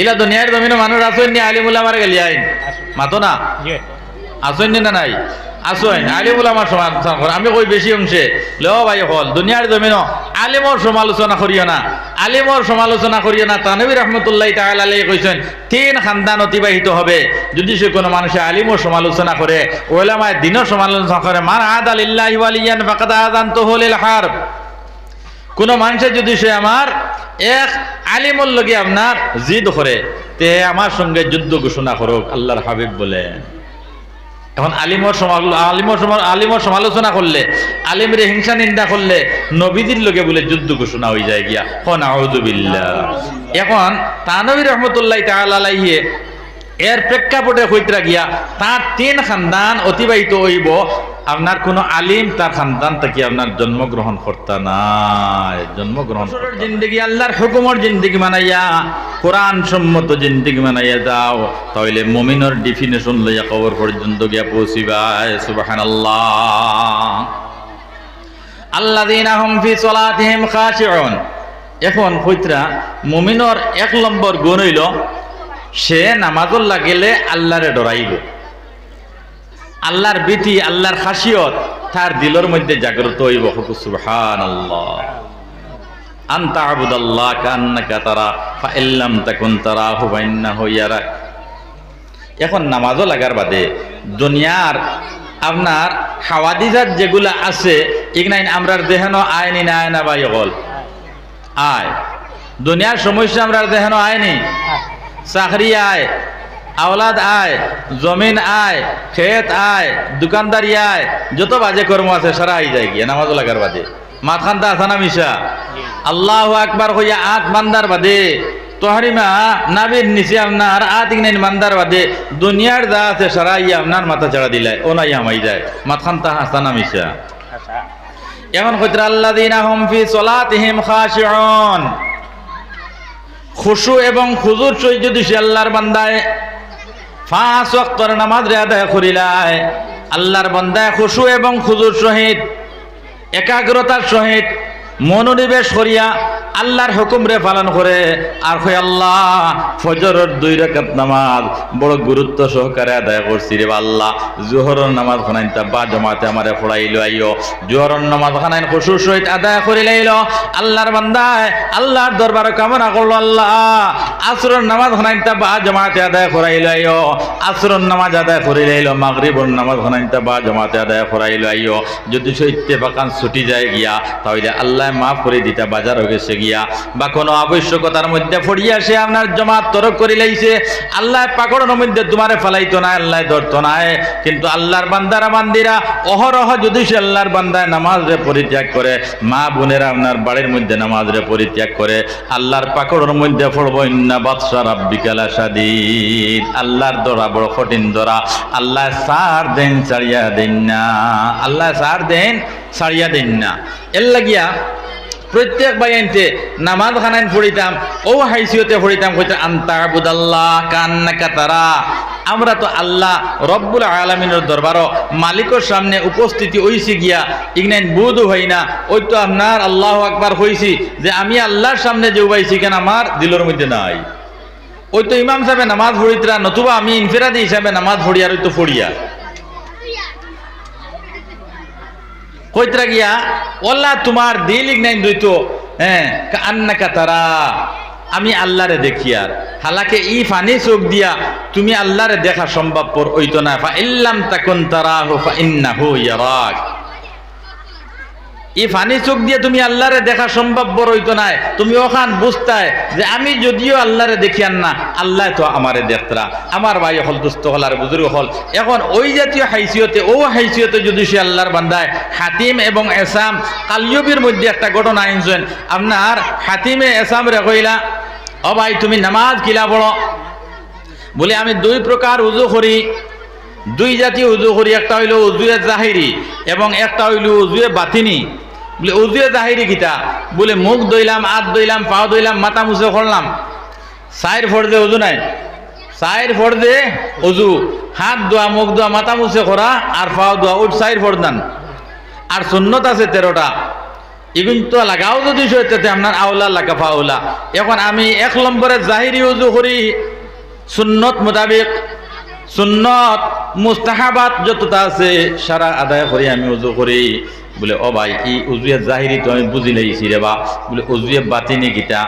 ইলা দুনিয়ার জমিনে মানুষ আসেন নি আলিমুল আমার গেলি আইন মাতো না আসেন নি না নাই আসেন আলিমুল আমার সমালোচনা করে আমি কই বেশি অংশে লো ভাই হল দুনিয়ার জমিন আলিমর সমালোচনা করিও না আলিমর সমালোচনা করিও না তানবী রহমতুল্লাহ তাআলা আলাইহি কইছেন তিন খানদান অতিবাহিত হবে যদি সে কোনো মানুষে আলিমর সমালোচনা করে উলামায়ে দ্বীনের সমালোচনা করে মান আদা লিল্লাহি ওয়ালিয়ান ফাকাদ আযানতুহু লিল হারব কোন মানুষে যদি সে আমার এক আলিমুল লগে আপনার জিদ করে তে আমার সঙ্গে যুদ্ধ ঘোষণা করুক আল্লাহর হাবিব বলেন এখন আলিমর সমালোচনা করলে আলিমের হিংসা নিন্দা করলে নবীদের লোকে বলে যুদ্ধ ঘোষণা হয়ে যায় গিয়া নাউযু বিল্লাহ। এখন তানবী রহমতুল্লাহ তাআলা আলাইহি এর প্রেক্ষাপটে হইতরা গিয়া তার তিন খানদান অতিবাহিত হইব আপনার কোন আলিম তার খানদান থেকে আপনার জন্মগ্রহণ করতে নাই জন্মগ্রহণ জিন্দগি আল্লাহর হুকুমর জিন্দগি মানাইয়া কোরআন সম্মত জিন্দগি মানাইয়া যাও তাহলে মুমিনের ডেফিনেশন লইয়া কবর পর্যন্ত গিয়া পৌঁছিবা সুবহানাল্লাহ। আল্লাযীনা হুম ফি সালাতিহিম খাশিউন এখন হইতরা মুমিনের এক নম্বর গুণ হইল সে নামাজুল লাগেলে আল্লাহরে ডরাইব আল্লাহর ভীতি আল্লাহর খাসিয়ত তার দিলের মধ্যে জাগ্রত হইব সুবহানাল্লাহ। আনতা আবুদাল্লাহ কান্নাকা তারা ফা ইল্লাম তাকুন তারাহু ফাইন্নাহু ইয়ারাক। এখন নামাজও লাগার বাদে দুনিয়ার আপনার হাওয়াদিজাত যেগুলা আছে ইগনাইন আমরার দেহনো আয়নি না আয় না ভাই বল আয় দুনিয়ার সমস্যা আমরার দেহনো আয়নি চাকরি আয় আওলাদ আয় জমিন আয় খেত আয় দোকানদারি আয় যত বাজে কর্ম আছে সারা আই যায় গিয়া নামাজ লাগার বাদে মাথানটা আসানা মিশা আল্লাহু আকবার হইয়া আত মান্দার বাদে তোহারিমা নাবির নিচে আপনার আত ইগনাইন মান্দার বাদে দুনিয়ার যা আছে সারা ইয়া আপনার মাথা চাড়া দিলাই ও নাই আমাই যায় মাথানটা আসানা মিশা। এখন কইতরা আল্লাযীনা হুম ফি সালাতিহিম খাশিউন খুশু এবং খুজুর সহিত যদি সে আল্লাহর বান্দায় 5 ওয়াক্তের নামাজ আদায় করিলায় আল্লাহর বান্দায় খুশু এবং খুজুর সহিত একাগ্রতার সহিত মনোনিবেশ করিয়া আল্লাহর হুকুম রে পালন করে আর কই আল্লাহ ফজরের 2 রাকাত নামাজ বড় গুরুত্ব সহকারে আদায় করছি রে আল্লাহ জোহরের নামাজ খানাইতা বা জামাতে আমারে পড়াইলো আইও জোহরের নামাজ খানাইন খুশুর সহিত আদায় করিলাইলো আল্লাহর বান্দায় আল্লাহর দরবারে কামনা করলো আল্লাহ আসরের নামাজ খানাইতা বা জামাতে আদায় করাইলো আইও আসরের নামাজ আদায় করিলাইলো মাগরিবের নামাজ খানাইতা বা জামাতে আদায় করাইলো আইও যদি সে ইত্তেফাকান ছুটি যায় গিয়া তাহলে আল্লাহ মাফ করে দিতা বাজার হয়ে গেছে গিয়া বা কোনো আবশ্যকতার মধ্যে পড়িয়া সে আপনার জমাত তরক করে লাইছে আল্লাহ পাকড়ের মধ্যে তোমারে ফেলাইতো না আল্লাহ ধরতো না কিন্তু আল্লাহর বান্দারা বান্দিরা অহরহ যদি সে আল্লাহর বান্দায় নামাজ রে পরিত্যাগ করে মা বোনেরা আপনার বাড়ির মধ্যে নামাজ রে পরিত্যাগ করে আল্লাহর পাকড়ের মধ্যে পড়বো ইন্না বাতশা রাব্বিকা লাশাদীদ আল্লাহর দরা বড় কঠিন দরা আল্লাহ সার দেন ছাড়িয়া দেন না আল্লাহ সার দেন ছাড়িয়া দেন না এর লাগিয়া প্রত্যেক বাইনতে নামাজ খানাইন পড়িতাম ও হাইসিয়তে পড়িতাম কইতে আনতা আবুদাল্লাহ কান্নাকা তারা আমরা তো আল্লাহ রব্বুল আলামিনের দরবারও মালিকের সামনে উপস্থিতি হইছি গিয়া ইগনাইন বুধ হই না ওই তো আপনার আল্লাহু আকবার হইছি যে আমি আল্লাহর সামনে যে উবাইছি কেন আমার দিলের মধ্যে নাই ওই তো ইমাম সাহেব নামাজ পড়িতরা নতুবা আমি ইনফিরাদি হিসাবে নামাজ পড়িয়ার ওই তো পড়িয়া কইতরা গিয়া আল্লাহ তোমার দিল ইগনাইন দইতো কান্নাকা তারা আমি আল্লাহরে দেখি আর হালাকে ই ফানি চোখ দিয়া তুমি আল্লাহরে দেখা সম্ভবপর হইতো না ফা ইল্লাম তাকুন তারাহু ফা ইন্নাহু ইয়ারাক এই ফানি চোখ দিয়ে তুমি আল্লাহরে দেখা সম্ভবপর হইতো না তুমি ওখান বুঝতায় যে আমি যদিও আল্লাহরে দেখি আর না আল্লাহ তো আমারে দেখতরা আমার ভাই হল দুস্থ হল আর বুজুর্গ হল এখন ওই জাতীয় হাইসিয়তে ও হাইসিয়তে যদি সে আল্লাহর বান্দায় হাতিম এবং এসাম কালিয়বির মধ্যে একটা ঘটনা আনছেন আপনার হাতিমে এসাম রে কইলা ও ভাই তুমি নামাজ কিলা পড়ো বলে আমি 2 প্রকার উযু করি 2 জাতীয় উযু করি একটা হইল উযুয়ে জাহিরি এবং একটা হইল উযুয়ে বাতিনি বলে উযুয়ে জাহিরি কিতা বলে মুখ ধুইলাম হাত ধুইলাম পা ধুইলাম মাথা মুছে করলাম 4 ফরজে উযু নাই 4 ফরজে উযু হাত ধোয়া মুখ ধোয়া মাথা মুছে করা আর পা ধোয়া ওই 4 ফরজ নান আর সুন্নত আছে 13টা এগুন তো লাগাও যদি সইতে আপনার আওলা লাগা ফাওলা। এখন আমি 1 নম্বরে জাহিরি উজু করি সুন্নত মোতাবেক, সুন্নত মুস্তাহাবাত যতটা আছে সারা আদায় করি আমি উজু করি। বলে ও ভাই এই উজুয়ে জাহিরি তো আমি বুঝি লাইছি রে বা। বলে উজুয়ে বাতিনি গীতা,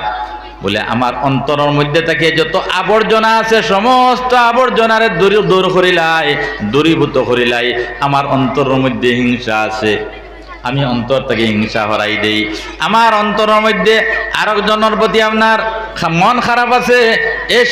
বলে আমার অন্তরের মধ্যে থেকে যত আবর্জনা আছে সমস্ত আবর্জনারে দূর করিলাই, দূরীভূত করিলাই। আমার অন্তরের মধ্যে হিংসা আছে, আমি অন্তর থেকে হিংসা হরাই দেই। আমার অন্তরের মধ্যে আরেকজনের প্রতি আপনার মন খারাপ আছে,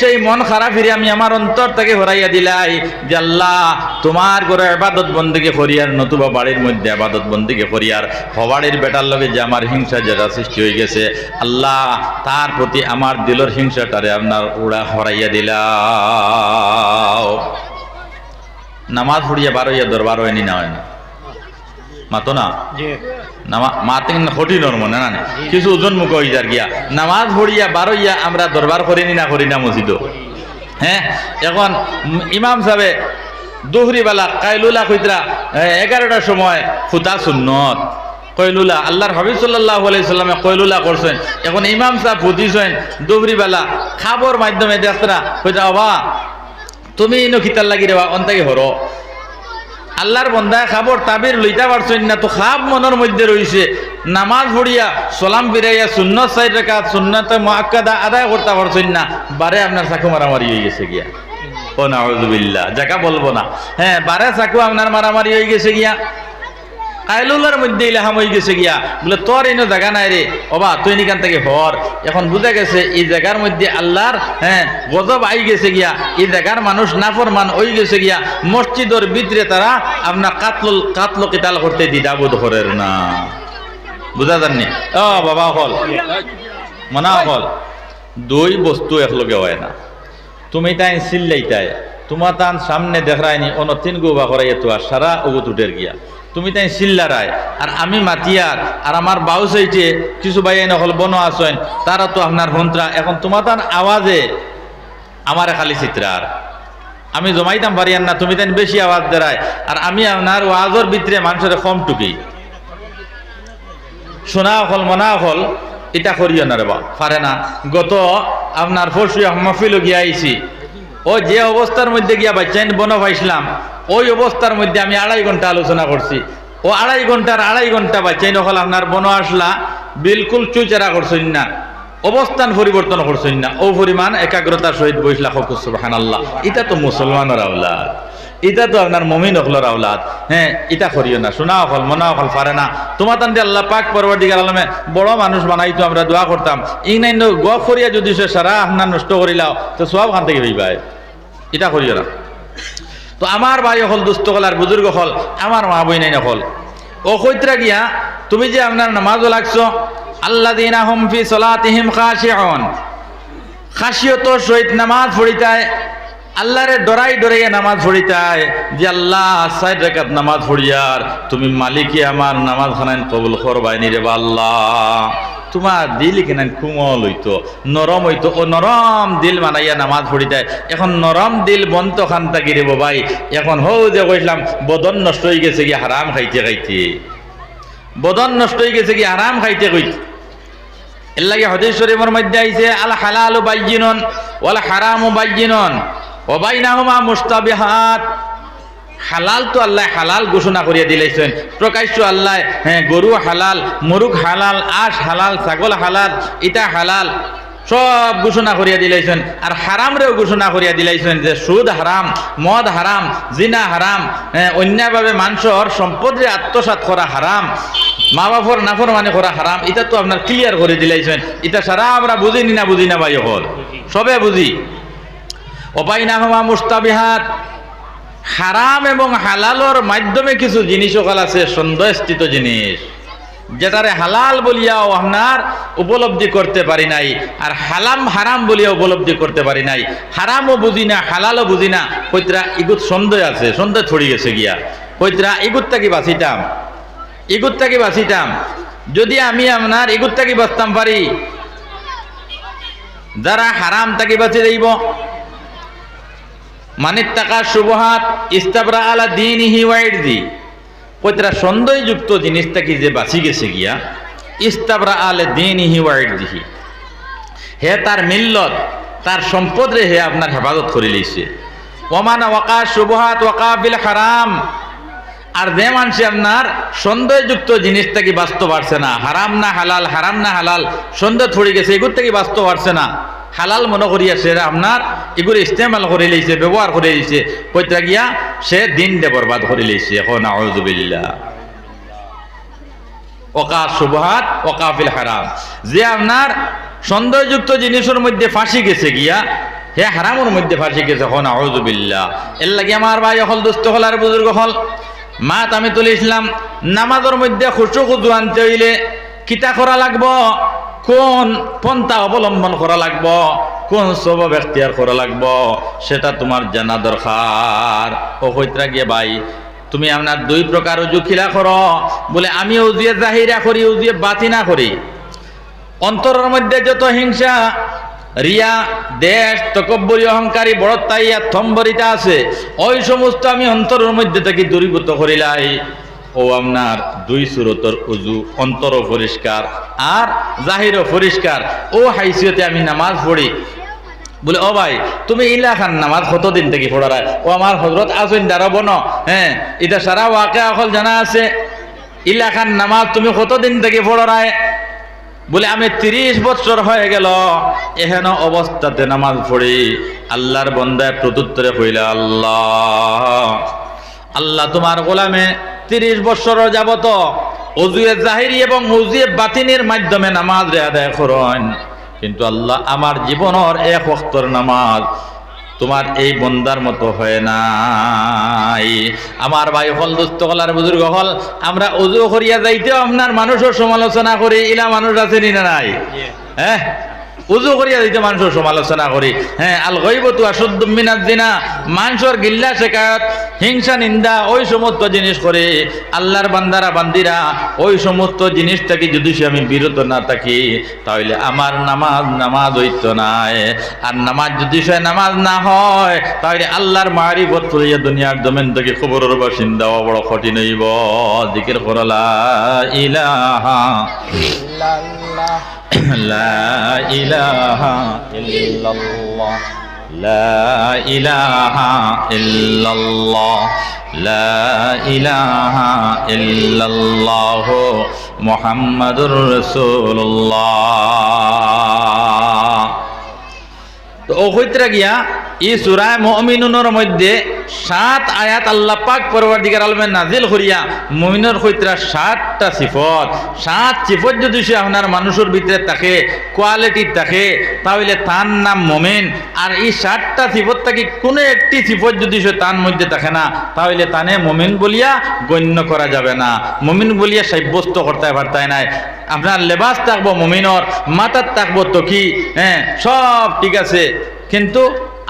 সেই মন খারাপ ফিরে আমি আমার অন্তর থেকে হরাইয়া দিলাই যে আল্লাহ তোমার ঘরে ইবাদত বন্দেগি করিয়ার, নতুবা বাড়ির মধ্যে ইবাদত বন্দেগি করিয়ার হবাড়ির বেটার লগে যে আমার হিংসা যেটা সৃষ্টি হয়ে গেছে, আল্লাহ তার প্রতি আমার দিলের হিংসাটারে আপনার উড়া হরাইয়া দিলাও। নামাজ পড়িয়া বারোইয়া দরবার হয়নি না হয় না মাতো না মাতে কঠিন মনে না কিছু ওজন মুখ হয়ে যার গিয়া নামাজ পড়িয়া বারোইয়া আমরা দরবার করিনি না করি না মসজিদ। হ্যাঁ এখন ইমাম সাহেবে দুহরি বেলা কাইলুলা খুঁজরা 11টার সময় খুদা সুন্নত কয়লুলা আল্লাহর হাবিব সাল্লাল্লাহু আলাইহি সাল্লামে কয়লুলা করছেন। এখন ইমাম সাহেব বুঝিছেন দুহরি বেলা খাবর মাধ্যমে দেখরা কইতা বাবা তুমি ইনো খিতার লাগি রে অন্তাকে হরো আল্লাহর বন্দায় খাবর তাবির লইতে পারছেন না, তো খাব মনের মধ্যে রয়েছে নামাজ পড়িয়া সালাম ফিরাইয়া সুন্নত 4 রাকাত সুন্নত মুআক্কাদা আদায় করতে পারছেন না, বারে আপনার চাকু মারামারি হয়ে গেছে গিয়া। ও নাউযুবিল্লাহ, জায়গা বলবো না। হ্যাঁ বারে চাকু আপনার মারামারি হয়ে গেছে গিয়া, কাইলুলার মধ্যে ইলাহাম হয়ে গেছে গিয়া। বলে তোর এনো জায়গা নাই রে ওবা, তুই নিকান থেকে হর। এখন বুঝা গেছে এই জায়গার মধ্যে আল্লাহর গজব আই গেছে গিয়া, এই জায়গার মানুষ নাফরমান হয়ে গেছে গিয়া। মসজিদের ভিতরে তারা আপনার কাতল কিতাল করতে দ্বিধাবোধ করেন না, বুঝা যাননি? ও বাবা হল মনা হল দুই বস্তু একলগে হয় না। তুমি তাই চিল্লাইতাই, তোমার তান সামনে দেখায়নি অন্য 3 গোবা করাই তো আর সারা ওগুত উঠের গিয়া, তুমি তাই চিল্লারায় আর আমি মাতিয়ার আর আমার বাউ সাইটে কিছু ভাই নকল বনো আসেন তারা তো আপনার হন্ত্রা। এখন তোমার তার আওয়াজে আমার খালি চিত্রার আমি জমাইতাম পারিয়ান না, তুমি তাই বেশি আওয়াজ দেরায় আর আমি আপনার ওয়াজর ভিতরে মানুষের কম টুকি শোনা হল মনা হল এটা করিও না রে বা পারে না। গত আপনার পরশু মাহফিল গিয়া আইছি, ও যে অবস্থার মধ্যে গিয়া বাচ্চাইন বনো পাইছিলাম ওই অবস্থার মধ্যে আমি 2.5 ঘন্টা আলোচনা করছি। ও 2.5 ঘন্টা বাচ্চাইন হল আপনার বনো আসলা বিলকুল চুচেরা করছেন না, অবস্থান পরিবর্তন করছেন না, ও পরিমাণ একাগ্রতার সহিত বইসলা হকুস সুবহানাল্লাহ। এটা তো মুসলমানের আওলাদ, এটা তো আপনার মুমিন হকলের আওলাদ। হ্যাঁ এটা করিও না, শোনা হল মনা হল পারে না। তোমার তান আল্লাহ পাক পরওয়ারদিগার আলমে বড় মানুষ বানাইতো, আমরা দোয়া করতাম এই নাই গপ করিয়া যদি সে সারা আপনার নষ্ট করিলাও তো সব খান থেকে ভাই, এটা করিও না। তো আমার ভাই হল দুস্থ হল আর বুজুর্গ হল আমার মা বই নাই হল ও কইতরা গিয়া তুমি যে আপনার নামাজও লাগছো আল্লাযীনা হুম ফি সালাতিহিম খাশিউন, খাশিয়তর সহিত নামাজ পড়িতায়, আল্লাহরে ডরাইয়া নামাজ পড়িতায় যে আল্লাহ 4 রাকাত নামাজ পড়িয়ার তুমি মালিকে আমার নামাজ খানাইন কবুল করবাইনি রে আল্লাহ। তোমার দিল কেন কোমল হইতো নরম হইতো, ও নরম দিল মানাইয়া নামাজ পড়িতায়। এখন নরম দিল বন্ত খান তাকি রে ভাই, এখন হো যে কইলাম বদন নষ্ট হয়ে গেছে কি হারাম খাইতে খাইতে, বদন নষ্ট হয়ে গেছে কি হারাম খাইতে কইতে। এর লাগে হাদিস শরীফের মধ্যে আইছে আল হালালু বাইয়িনুন ওয়াল হারামু বাইয়িনুন ওয়া বাইনাহুমা মুশতাবিহাত। হালাল তো আল্লাহ হালাল ঘোষণা করিয়া দিলাইছেন প্রকাশ্য আল্লাহ, হ্যাঁ গরু হালাল, মুরগ হালাল, আশ হালাল, ছাগল হালাল, ইটা হালাল সব ঘোষণা করিয়া দিলাইছেন। আর হারাম রেও ঘোষণা করিয়া দিলাইছেন যে সুদ হারাম, মদ হারাম, জিনা হারাম, অন্যভাবে মানুষের সম্পদে আত্মসাৎ করা হারাম, মা বাপর নাফরমানি করা হারাম। এটা তো আপনার ক্লিয়ার করে দিলাইছেন। এটা সারা আমরা বুঝিনি না বুঝি না ভাই হল সবে বুঝি। ওবাইনাহুমা মুশতাবিহাত, হারাম এবং হালালর মাধ্যমে কিছু জিনিস ওখাল আছে সন্দেহস্থিত জিনিস যেটারে হালাল বলিয়াও আপনার উপলব্ধি করতে পারি নাই, আর হারাম বলিয়া উপলব্ধি করতে পারি নাই। হারামও বুঝি না হালালও বুঝি না, কইতরা ইগুত সন্দেহ আছে, সন্দেহ ছড়ি গেছে গিয়া। কইতরা ইগুতটাকে বাঁচিতাম যদি আমি আপনার ইগুতটাকে বাঁচতাম পারি, যারা হারাম তাকে বাঁচে যাইব। মানিত্তাকা শুবহাত ইস্তাবরা আলা দীনিহি ওয়া ইরদি, কইতরা সন্দেহযুক্ত জিনিসটা কি যে বাঁচি গেছে গিয়া ইস্তাবরা আলে দীনিহি ওয়া ইরদিহি, হে তার মিল্লত তার সম্পদ রে হে আপনার হেফাজত করে লইছে। ওমান ওয়াকা শুবহাত ওয়াকা বিল হারাম, আর যে মানুষ আপনার সন্দেহযুক্ত জিনিস থেকে বাঁচতে পারছে না, হারাম না হালাল হারাম না হালাল সন্দেহ থড়ি গেছে, এগুলো থেকে বাঁচতে পারছে না, হালাল মনে করিয়া সে আপনার এগুলো ইস্তেমাল করে লইছে, ব্যবহার করে লইছে, কইতা গিয়া সে দিন দে বরবাদ করে লইছে। এখন আউযু বিল্লাহ। ওকা শুবহাত ওকা ফিল হারাম, যে আপনার সন্দেহযুক্ত জিনিসের মধ্যে ফাঁসি গেছে গিয়া হে হারামের মধ্যে ফাঁসি গেছে। এখন আউযু বিল্লাহ। এর লাগি আমার ভাই হল দোস্ত হল আর বুজুর্গ হল মাত আমি তুলে ইসলাম নামাজের মধ্যে খুশু খুজু আনতে হইলে কিতা করা লাগবো, কোন পন্থা অবলম্বন করা লাগবো, কোন সবব এখতিয়ার করা লাগবো, সেটা তোমার জানা দরকার। ও কইতরা গিয়ে ভাই তুমি আপনার দুই প্রকার উজু খিলা করো, বলে আমি উজুয়ে জাহিরা করি উজুয়ে বাতিনা করি। অন্তরের মধ্যে যত হিংসা রিয়া দেশ তকব্বরি অহংকারী বড়তাইয়া থম্বরিতা আছে, ওই সমস্ত আমি অন্তরের মধ্যে থেকে দূরীভূত করিলাই। ও আপনার দুই সুরতর উজু, অন্তরও পরিষ্কার আর জাহিরও পরিষ্কার, ও হাইসিয়তে আমি নামাজ পড়ি। বলে ও ভাই তুমি ইলা খান নামাজ কতদিন থেকে পড়ায়? ও আমার হজরত আসেন দাঁড়াবো না, হ্যাঁ এটা সারা ওয়াকে অকল জানা আছে। ইলা খান নামাজ তুমি কতদিন থেকে পড়ায়? বলে আমি 30 বছর হয়ে গেল এহেন অবস্থাতে নামাজ পড়ি। আল্লাহর বন্দায় প্রত্যুত্তরে কইলা আল্লাহ আল্লাহ তোমার গোলামে 30 বছর যাবত ওজুয়ে জাহিরি এবং ওজুয়ে বাতিনের মাধ্যমে নামাজ রে আদায় করেন, কিন্তু আল্লাহ আমার জীবনের এক ওয়াক্তর নামাজ তোমার এই বন্দার মতো হয় নাই। আমার ভাই হল দুস্থ হলার বুজুর্গ হল, আমরা উজু করিয়া যাইতেও আপনার মানুষের সমালোচনা করি, ইলা মানুষ আছে না নাই? হ্যাঁ উজু করিয়া দিতে মানুষের সমালোচনা করি। হ্যাঁ আল গায়বতু আশুদ্দু মিনাজ জিনা, মানুষের গিল্লা শেখায়ত হিংসা নিন্দা ওই সমস্ত জিনিস করে। আল্লাহর বান্দারা বান্দিরা ওই সমস্ত জিনিস থেকে যদি আমি বিরত না থাকি তাহলে আমার নামাজ হইতো নাই। আর নামাজ যদি সে নামাজ না হয় তাহলে আল্লাহর মারিফত করিয়া দুনিয়ার জমিন থেকে খবরের বাসিন্দা বড় কঠিন হইব। জিকির করো লা ইলাহা ইল্লাল্লাহ লা ইলাহা ইল্লাল্লাহ লা ইলাহা ইল্লাল্লাহ লা ইলাহা ইল্লাল্লাহ মুহাম্মাদুর রাসূলুল্লাহ। তো ও কইতরা গিয়া এই সূরা মুমিনুনের মধ্যে 7 আয়াত আল্লাহ পাক পরবর্তীকার আলমে নাজিল করিয়া মুমিনের কইতরা 7টা সিফত, 7 সিফত যদি সে আপনার মানুষের ভিতরে থাকে, কোয়ালিটি থাকে, তাহলে তার নাম মুমিন। আর এই 7টা সিফত থেকে কোনো একটি সিফত যদি সে তার মধ্যে থাকে না তাহলে তানে মুমিন বলিয়া গণ্য করা যাবে না, মুমিন বলিয়া সাব্যস্ত করতে পারতায় নাই। আপনার লেবাস থাকবো মুমিনর, মাথার থাকবো তকি, হ্যাঁ সব ঠিক আছে, কিন্তু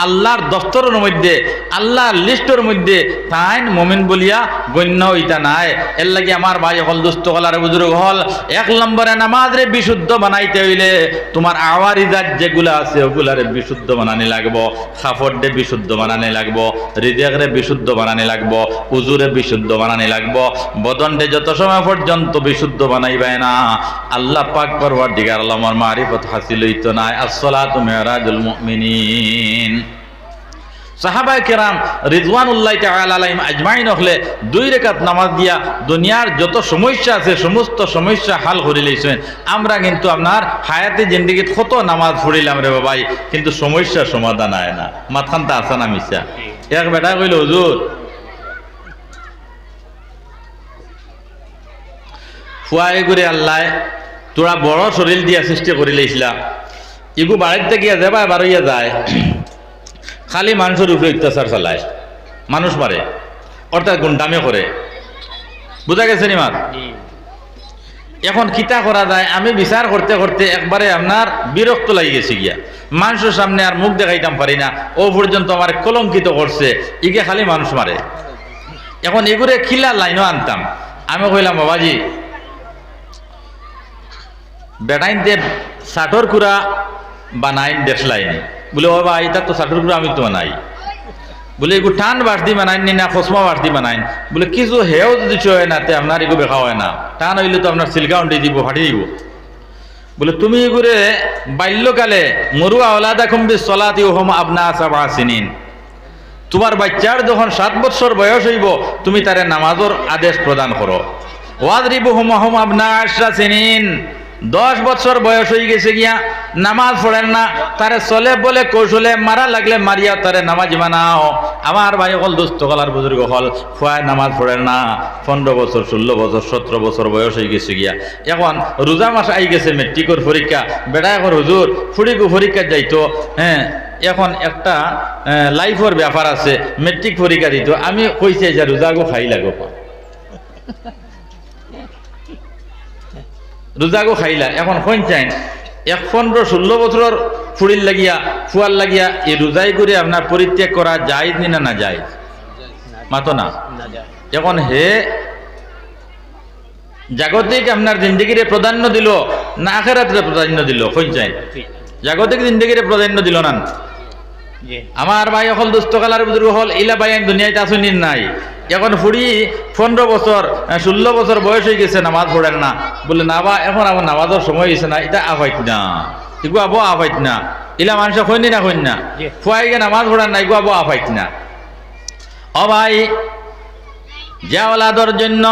আল্লাহর দফতরের মধ্যে আল্লাহর লিস্টের মধ্যে তাই মুমিন বলিয়া গণ্য হইতা নাই। এর লাগি আমার ভাই হল দুস্থ হলার বুজুর্গ হল, 1 নম্বরে নামাজরে বিশুদ্ধ বানাইতে হইলে তোমার আওয়ারিজাত যেগুলো আছে ওগুলারে বিশুদ্ধ বানানি লাগবো, খাফড়ে বিশুদ্ধ বানানি লাগবো, হৃদয়রে বিশুদ্ধ বানানি লাগবো, উজুরে বিশুদ্ধ বানানি লাগবো, বদনটে যত সময় পর্যন্ত বিশুদ্ধ বানাইবে না আল্লাহ পাক পরওয়ারদিগার আলমের মারিফত হাসিল হইতো নাই। আসসালাতু মিরাজুল মুমিনিন। সাহাবায়ে কেরাম রিজওয়ানুল্লাহি তাআলা আলাইহিম আজমাইন হলে 2 রাকাত নামাজ দিয়া দুনিয়ার যত সমস্যা আছে সমস্ত সমস্যা হাল করে লইছেন। আমরা কিন্তু আপনার হায়াতে জিন্দেগিত কত নামাজ পড়িলাম রে বাবাই, কিন্তু সমস্যার সমাধান হয় না। মাথানটা আসা না মিশা এক বেটা কইল হুজুর ফুয়াই করে আল্লাহ তোরা বড় শরীর দিয়া সৃষ্টি করে লইছিলা, ইগু বাড়িতে গিয়া যাবা বারইয়া যায়, খালি মানুষের উপরে অত্যাচার চালায়, মানুষ মারে, অর্থাৎ গুন্ডামি করে। বুঝা গেছে নি মার? এখন কিতা করা যায়? আমি বিচার করতে করতে একবারে আপনার বিরক্ত লাগি গেছি গিয়া, মানুষের সামনে আর মুখ দেখাইতাম পারি না, ও পর্যন্ত আমার কলঙ্কিত করছে, ইগে খালি মানুষ মারে। এখন এগুলো খিলা লাইনও আনতাম। আমি কইলাম বাবাজি বেটাইনতে ষাটর কুড়া বানাইন দেখলাইনি। বলে ও ভাই এটা তো ষাটর কুড়া আমি তো বানাই। বলে এগু টান বাড়তি বানাইনি না খসমা বাড়তি বানাইন। বলে কিছু হেও যদি হয় না তে আপনার এগু বেখা হয় না। টান হইলে তো আপনার সিলকাউন্টি দিব ফাটি দিব। বলে তুমি করে বাল্যকালে মরু আওলাদা কুম্বি সলাতি ওহম আবনা সাবা সিনিন, তোমার বাচ্চার যখন 7 বছর বয়স হইব তুমি তারে নামাজের আদেশ প্রদান করো। ওয়াদরিবুহুম ওহম আবনা 10 সিনিন, 10 বছর বয়স হয়ে গেছে গিয়া নামাজ পড়েন না, তারে চলে বলে কৌশলে মারা লাগলে মারিয়া তারে নামাজ বানাও। আমার ভাই হল দুস্থ কলার বুজুর্গ হল ফুয়ায় নামাজ পড়েন না, 15 বছর 16 বছর 17 বছর বয়স হয়ে গেছে গিয়া। এখন রোজা মাস আই গেছে, মেট্রিকর পরীক্ষা, বেটা এখন হুজুর ফুড়িকু পরীক্ষা যাইতো, হ্যাঁ এখন একটা লাইফের ব্যাপার আছে, মেট্রিক পরীক্ষা দিত, আমি কইছে যে রোজাগো খাই লাগো, রোজাগো খাইলা। এখন কোন চাইন 15-16 বছরের ফুড়ির লাগিয়া ফুয়ার লাগিয়া এই রোজাই করে আপনার পরিত্যাগ করা যায় না না যায় মাতো না। এখন হে জাগতিক আপনার জিন্দগিরে প্রাধান্য দিল না আখেরাতে প্রাধান্য দিল? কোন চাইন জাগতিক জিন্দগিরে প্রাধান্য দিল না? আমার ভাই অকল দুস্থ কালার বুজুর্গ হল ইলা ভাই দুনিয়াতে আসুনি নাই। এখন ফুড়ি 15 বছর 16 বছর বয়স হয়ে গেছে, নামাজ পড়েন না। বলে না বা এখন আমার নামাজের সময় হয়েছে না, এটা আফাইত না, এগু আবো আফাইত না। ইলা মানুষ কইনি না কইন না ফুয়াইকে নামাজ পড়েন না, এগু আবো আফাইত না। ও ভাই, যে ওলাদর জন্য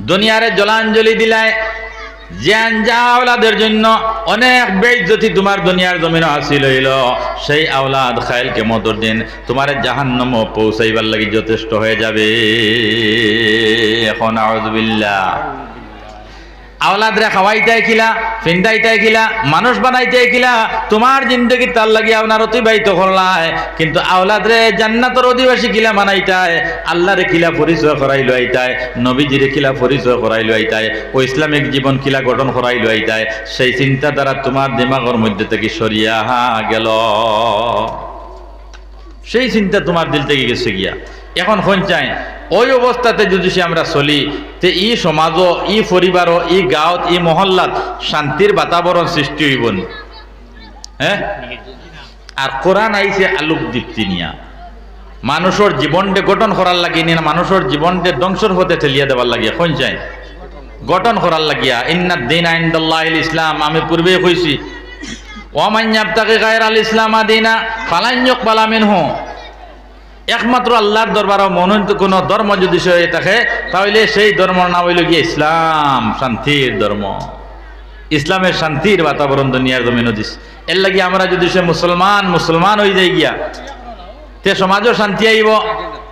দুনিয়ারে জলাঞ্জলি দিলায়, জ্ঞান যা আওলাদের জন্য অনেক বেইজ্জতি তোমার দুনিয়ার জমিনে হাসিল হইল, সেই আওলাদ খাইল কিয়ামতের দিন তোমার জাহান্নাম পৌঁছাইবার লাগি যথেষ্ট হয়ে যাবে। এখন আউযুবিল্লাহ, আওলাদরে খাওয়াইতাই কিলা, ফিন্দাইতাই কিলা, মানুষ বানাইতাই কিলা, তোমার জিন্দগি তার লাগি আপনার অতিবাহিত করলায়, কিন্তু আওলাদরে জান্নাতের অধিবাসী কিলা বানাইতাই, আল্লাহরে কিলা পরিচয় করাই লইতাই, নবীজিরে কিলা পরিচয় করাই লইতাই, ও ইসলামিক জীবন কিলা গঠন করাই লইতাই, সেই চিন্তা দ্বারা তোমার দিমাগের মধ্যে থেকে সরিয়া গেল, সেই চিন্তা তোমার দিল থেকে গেছে গিয়া। এখন কোন চাই ওই অবস্থাতে যদি সে আমরা চলি, তে ই সমাজও, ই পরিবারও, ই গাঁৱত, ই মহল্লাত শান্তির বাতাবরণ সৃষ্টি হইব নি? হ্যাঁ, আর কোরআন আইছে আলোক দীপ্তি নিয়া মানুষের জীবনকে গঠন করার লাগি না, মানুষের জীবনকে ধ্বংসর হতে ঠেলিয়া দেওয়ার লাগিয়া। কোন চাই গঠন করার লাগিয়া। ইন্নাদ দীনা ইনদাল্লাহিল ইসলাম, আমি পূর্বে কইছি, ওয়া মান ইয়াবতাগি গায়রাল ইসলাম দীনা ফালান ইউকবালা মিনহু, একমাত্র আল্লাহর দরবার মনোনীত কোন ধর্ম যদি সে থাকে তাহলে সেই ধর্মের নাম হইল গিয়ে ইসলাম, শান্তির ধর্ম। ইসলামের শান্তির বাতাবরণ দুনিয়ার জমিনে দিস। এর লাগি আমরা যদি সে মুসলমান হয়ে যাই গিয়া, তে সমাজও শান্তি আইব,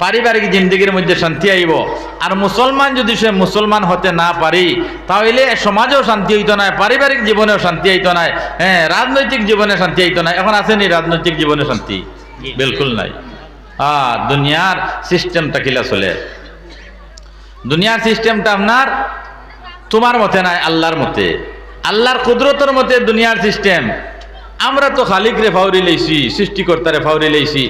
পারিবারিক জিন্দগির মধ্যে শান্তি আইব। আর মুসলমান যদি সে মুসলমান হতে না পারি তাহলে সমাজেও শান্তি হইতো না, পারিবারিক জীবনেও শান্তি হইতো না, হ্যাঁ রাজনৈতিক জীবনে শান্তি হইতো না। এখন আসেনি রাজনৈতিক জীবনে শান্তি? বিলকুল নাই। দুনিয়ার সিস্টেমটা কিলা চলে? দুনিয়ার সিস্টেমটা আপনার তোমার মতে নাই, আল্লাহর মতে, আল্লাহর কুদরতের মতে দুনিয়ার সিস্টেম। আমরা তো খালিকরে ফাউরি লইছি, সৃষ্টিকর্তারে ফাউরি লইছি,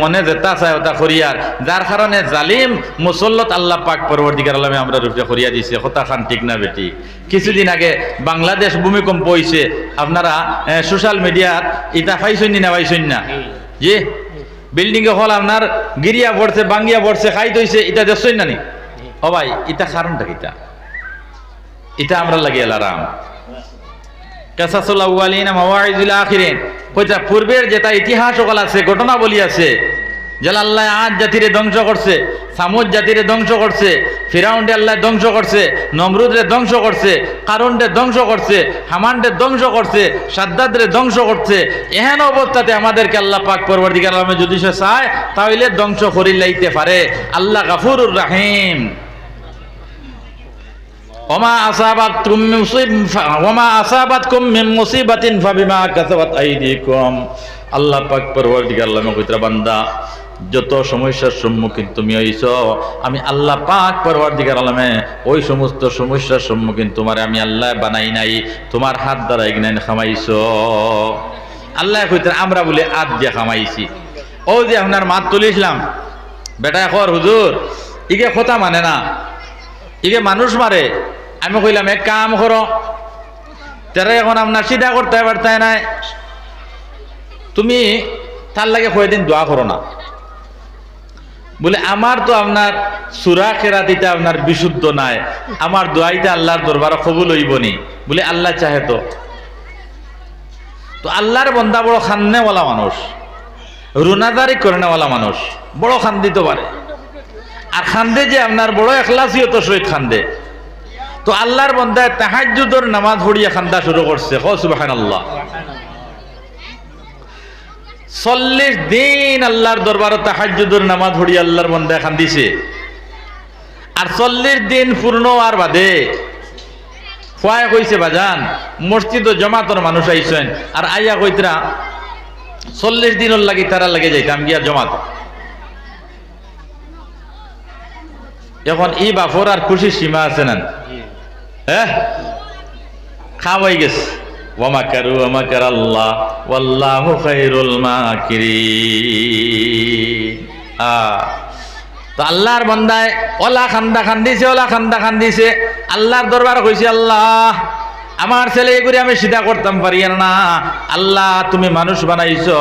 মনে যেটা চায় ওটা করিয়ার, যার কারণে জালিম মুসল্লত আল্লাহ পাক পরবর্তীকার আলমে আমরা রূপে করিয়া দিছে। কথা খান ঠিক না বেটি? কিছুদিন আগে বাংলাদেশ ভূমিকম্প হয়েছে, আপনারা সোশ্যাল মিডিয়াত ইটা পাইছেন না পাইছেন না? জি, বিল্ডিং এ হল আপনার গিরিয়া পড়ছে, বাঙ্গিয়া পড়ছে, খাই তৈছে, এটা দেখছেন না নি? ও ভাই, এটা কারণটা কিটা? এটা আমরা লাগে আলারাম কাসাসুল আউয়ালিন মাওয়াইজুল আখিরিন, কইতা পূর্বের যেটা ইতিহাস ওগুলা আছে, ঘটনা বলি আছে, যে আল্লাহ আদ জাতিরে ধ্বংস করছে, সামুদ জাতিরে ধ্বংস করছে, ফিরাউনরে আল্লাহ ধ্বংস করছে, নমরুদরে ধ্বংস করছে, কারুনরে ধ্বংস করছে, হামানরে ধ্বংস করছে, সাদ্দাদরে ধ্বংস করছে। এহেন অবস্থাতে আমাদেরকে আল্লাহ পাক পরবর্তীকার আলমে যদি সে চায় তাহলে ধ্বংস করি লাইতে পারে। আল্লাহ গাফুরুর রাহিম। ওমা আসাবাতকুম মিন মুসিবাতিন ফাবিমা কাসাবাত আইদিকুম, আল্লাহ পাক পরবর্তীকার আলমে কইতরা বান্দা যত সমস্যার সম্মুখীন তুমি হইছো, আমি আল্লাহ পাক পরবর্তীকার আলমে ওই সমস্ত সমস্যার সম্মুখীন তোমার আমি আল্লাহ বানাই নাই, তোমার হাত দ্বারা এগনাইন খামাইছো। আল্লাহ কইতেন আমরা বলে আদ দিয়ে খামাইছি। ও যে আপনার মাত তুলিসলাম, বেটা খর হুজুর ইগে কথা মানে না, ইগে মানুষ মারে। আমি কইলাম এক কাম করো, তারা এখন আপনার সিধা করতে পারতাই নাই, তুমি তার লাগে কয়েকদিন দোয়া করো না। বলে আমার তো আপনার সূরা কেরাতিতে আপনার বিশুদ্ধ নাই, আমার দোয়াইতে আল্লাহর দরবারে কবুল হইবনি। বলে আল্লাহ চাহে তো। তো আল্লাহর বন্দা বড় খান্নেওয়ালা মানুষ, রুনাদারি করেনেওয়ালা মানুষ, বড় খান দিতে পারে। আর খান্দে যে আপনার বড় এখলাসিয়ত সহিত খান্দে। তো আল্লাহর বন্দায় তাহাজ্জুদের নামাজ পড়িয়া খান্দা শুরু করছে। সুবহানাল্লাহ। 40 দিন আল্লাহর দরবারে তাহাজ্জুদের নামাজ পড়িয়া আল্লাহর বন্দায় খান্দিছে। আর 40 দিন পূর্ণ আর বাদে ফুয়ায় কইছে বাজান মসজিদ ও জমাতর মানুষ আইছেন, আর আইয়া কইতরা 40 দিনের লাগি তারা লাগে যাইতাম গিয়া জমাত। এখন এই বাফর আর খুশি সীমা আছে না? হ্যাঁ, খাওয়াই গেছে। ওয়ামাকারু ওয়ামাকারাল্লাহ ওয়াল্লাহু খায়রুল মাকিরিন। তো আল্লাহর বান্দায় ওলা খান্দা খান্দিছে, ওলা খান্দা খান্দিছে। আল্লাহর দরবার কইছে, আল্লাহ আমার ছেলে করে আমি সিধা করতাম পারি না, আল্লাহ তুমি মানুষ বানাইছো,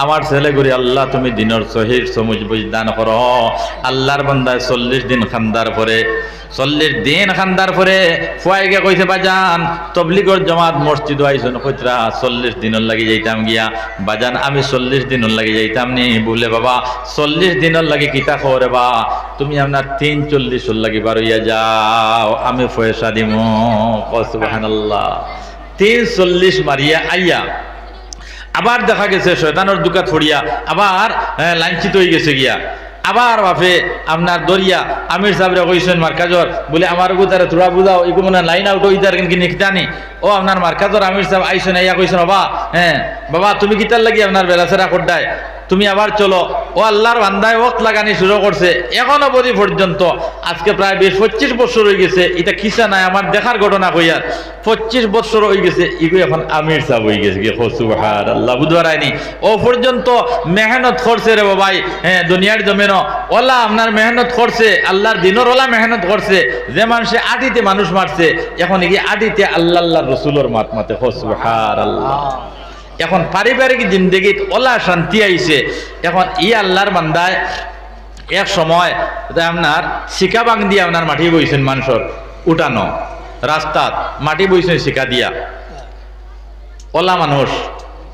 আমার ছেলে করে আল্লাহ তুমি দিনের সহির সমুজ বুঝদান করো। আল্লাহর বান্দায় 40 দিন খান্দার পরে, 40 দিন খান্দার পরে ফুয়াইকে কইছে বাজান তবলিগর জমাত মসজিদ আইসন কইতরা 40 দিনের লাগি যাইতাম গিয়া। বাজান আমি 40 দিনের লাগি যাইতাম নি। বলে বাবা 40 দিনের লাগি কিতা খবরে বা, তুমি আপনার 340 লাগি বারইয়া যাও, আমি পয়সা দিম। সুবহানাল্লাহ। 340 মারিয়া আইয়া আবার দেখা গেছে শয়তানের দুকাত ফড়িয়া আবার লাঞ্ছিত হয়ে গেছে গিয়া। আবার বাপে আপনার দরিয়া আমির সাহেবরা কইছেন মার্কাজর, বলে আমার গুতারে তোরা বুঝাও এগু মনে লাইন আউট হইতার কিন্তু নিখতানি। ও আপনার মার্কাজর আমির সাহেব আইসেন, আইয়া কইছেন বাবা, হ্যাঁ বাবা তুমি কিতার লাগি আপনার বেলাসেরা করডায়, তুমি আবার চলো। ও আল্লাহর বান্দায় ওয়াক্ত লাগানি শুরু করছে। এখন অবধি পর্যন্ত আজকে প্রায় 20-25 বছর হয়ে গেছে। এটা কিসা নাই, আমার দেখার ঘটনা কইয়ার 25 বছর হয়ে গেছে। ইগু এখন আমির সাহেব হয়ে গেছে। সুবহানাল্লাহ। বুধবার আইনি ও পর্যন্ত মেহনত করছে রে বাবাই। হ্যাঁ, দুনিয়ার জমিন ওলা আপনার মেহনত করছে, আল্লাহর দিনের ওলা মেহনত করছে। যে মানুষে আটিতে মানুষ মারছে, এখন এগিয়ে আটিতে আল্লাহ আল্লাহর রসুলের মাত মাতে। সুবহানাল্লাহ। এখন পারিবারিক জিন্দগিত ওলা শান্তি আইছে। এখন ই আল্লাহর বান্দায় এক সময় আপনার শিকা বাং দিয়ে আপনার মাটি বইছেন, মানুষের উঠানো রাস্তাত মাটি বইছেন শিকা দিয়া। ওলা মানুষ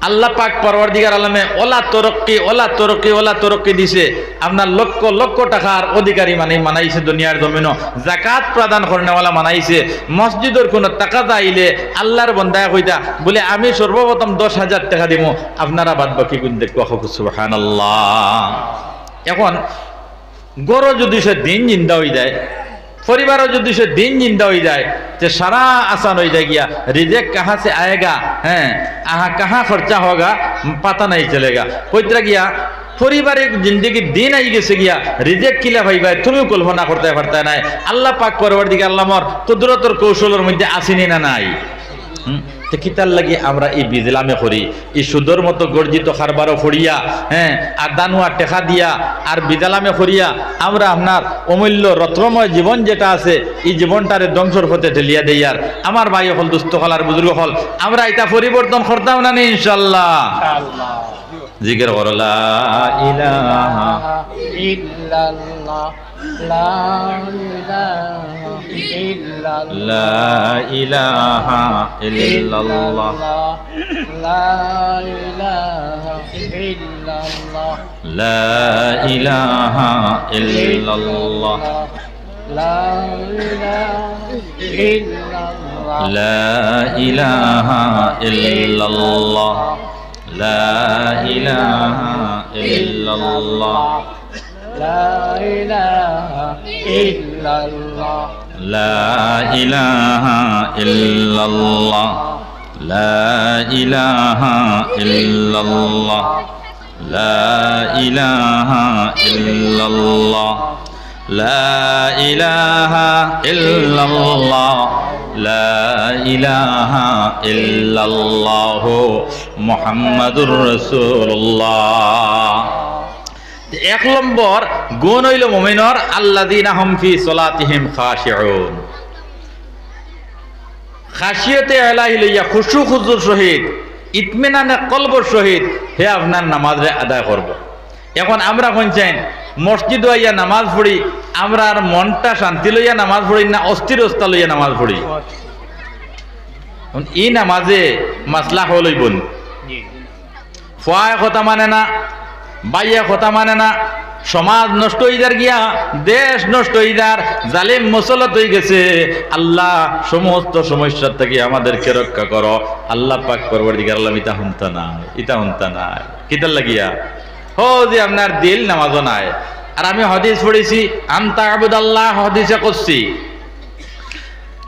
আল্লাহ পাক পরওয়ারদিগার আলমে ওলা তরক্কি ওলা তরক্কি ওলা তরক্কি দিছে। আপনার লক্ষ লক্ষ টাকার অধিকারী মানাইছে দুনিয়ার জমিন। জাকাত প্রদান করেনেওয়ালা মানাইছে। মসজিদের কোনো টাকা আইলে আল্লাহর বন্দায় কইতা বলে আমি সর্বপ্রথম 10,000 টাকা দিব, আপনারা বাদ বাকি গুণ দেখবো। সুবহানাল্লাহ। এখন গরো যদি সে দিন জিন্দা হয়ে যায়, পরিবারও যদি সে দিন জিন্দা হয়ে যায়, যে সারা আসান হয়ে যায় গিয়া রিজেক কাহা সে আয়েগা, হ্যাঁ আহা কাহা খরচা হোগা পাতা নাই চলেগা। কইতরা গিয়া পারিবারিক জিন্দগির দিন আই গেছে গিয়া রিজেক কিলা ভাই ভাই তুমিও কল্পনা করতে পারতে নাই। আল্লাহ পাক পরওয়ারদিগার আল্লাহর কুদরতের কৌশলের মধ্যে আসেনি না নাই? কিতার লাগি আমরা এই বিজলামে করি, এই সুদর মতো গর্জিত খারবারও ফড়িয়া, হ্যাঁ আর দানুয়া টেকা দিয়া আর বিজালামে করিয়া আমরা আপনার অমূল্য রত্নময় জীবন যেটা আছে এই জীবনটারে ধ্বংসর পথে ঠেলিয়া দেই। আর আমার ভাই হল দুস্থ হল আর বুজুর্গ হল, আমরা এটা পরিবর্তন করতাম না নি ইনশাআল্লাহ। জিকির করো লা ইলাহা ইল্লাল্লাহ লা ইলাহা ইল্লাল্লাহ লা ইলাহা ইল্লাল্লাহ লা ইলাহা ইল্লাল্লাহ লা ইলাহা ইল্লাল্লাহ লা ইলাহা ইল্লাল্লাহ লা ইলাহা ইল্লাল্লাহ লা ইলাহা ইল্লাল্লাহ লা ইলাহা ইল্লাল্লাহ লা ইলাহা ইল্লাল্লাহ লা ইলাহা ইল্লাল্লাহ লা ইলাহা ইল্লাল্লাহ মুহাম্মাদুর রাসূলুল্লাহ। 1 নম্বর গুণ হইল মুমিনের আল্লাযীনা হুম ফি সলাতিহিম খাশিউন। খাশিয়তে ইলাহি লইয়া খুশু খুজুর সহিত ইতমিনানে কলবর সহিত হে আপনার নামাজে আদায় করব। এখন আমরা কোনছেন মসজিদ হইয়া নামাজ পড়ি, আমরা আর মনটা শান্তি লইয়া নামাজ পড়ি না অস্থিরতা লইয়া নামাজ পড়ি? এই নামাজে মাসলা হলইবন, ফুয়ায় কথা মানে না, বাইয়া কথা মানে না, সমাজ নষ্ট হয়ে যার গিয়া, দেশ নষ্ট হয়ে যার, জালিম মুসলত হয়ে গেছে। আল্লাহ সমস্ত সমস্যার থেকে আমাদেরকে রক্ষা করো। আল্লাহ পাক পরবর্তীকার আল্লাহ ইতা হুনতা নাই কিতার লাগিয়া হো যে আপনার দিল নামাজও নাই। আর আমি হাদিস পড়েছি, আনতা আবুদাল্লাহ, হাদিসে করছি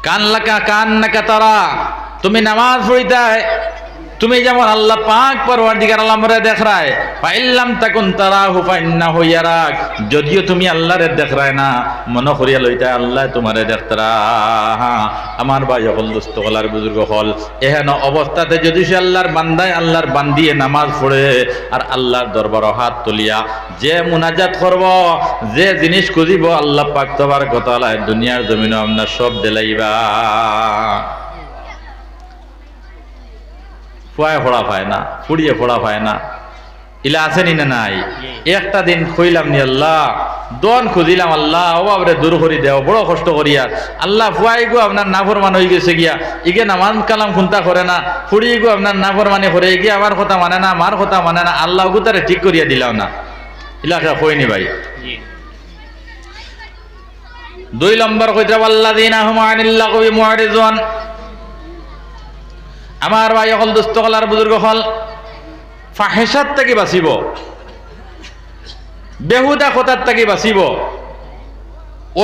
কান্নাকা তারা, তুমি নামাজ পড়িতায় তুমি যেমন আল্লাহ পাক পরওয়ারদিগার আলমরে দেখরায়, ফাইল্লাম তাকুন তারাহু ফাইন্নাহু ইয়ারাক, যদিও তুমি আল্লাহরে দেখরায় না, মনে করিয়া লইতা আল্লাহ তোমারে দেখতরা। আমার ভাই হল দোস্ত হলার বুজুর্গ হল, এহেন অবস্থাতে যদি সে আল্লাহর বান্দায় আল্লাহর বান্দিয়ে নামাজ পড়ে আর আল্লাহর দরবার হাত তুলিয়া যে মুনাজাত করব, যে জিনিস খুঁজিব, আল্লাহ পাক তোমার কথা দুনিয়ার জমিনে আপনার সব দিলাইবা। ফুয়ায় ফোড়া পায় না, ফুড়িয়ে ফোড়া পায় না, ইলা আসেনি না নাই? একটা দিন খুইলাম নি আল্লাহ, দন খুঁজিলাম আল্লাহ, ও বাবরে দূর করি দেও, বড় কষ্ট করিয়া আল্লাহ। ফুয়াই গো আপনার নাফরমান হয়ে গেছে গিয়া, ইগে নামাজ কালাম খুন্তা করে না, ফুড়ি গো আপনার নাফরমানি করে গিয়ে আমার কথা মানে না, মার কথা মানে না, আল্লাহ গো তারে ঠিক করিয়া দিলাম না। ইলাকা কইনি ভাই। 2 নম্বর কইতে আল্লাযিনা হুম আনিল লাগবি মুআরিজুন। আমার ভাই হল দুস্থ হলার বুজুর্গ হল, ফাহেসাত থেকে বাঁচিব, বেহুদা কথার থেকে বাঁচিব,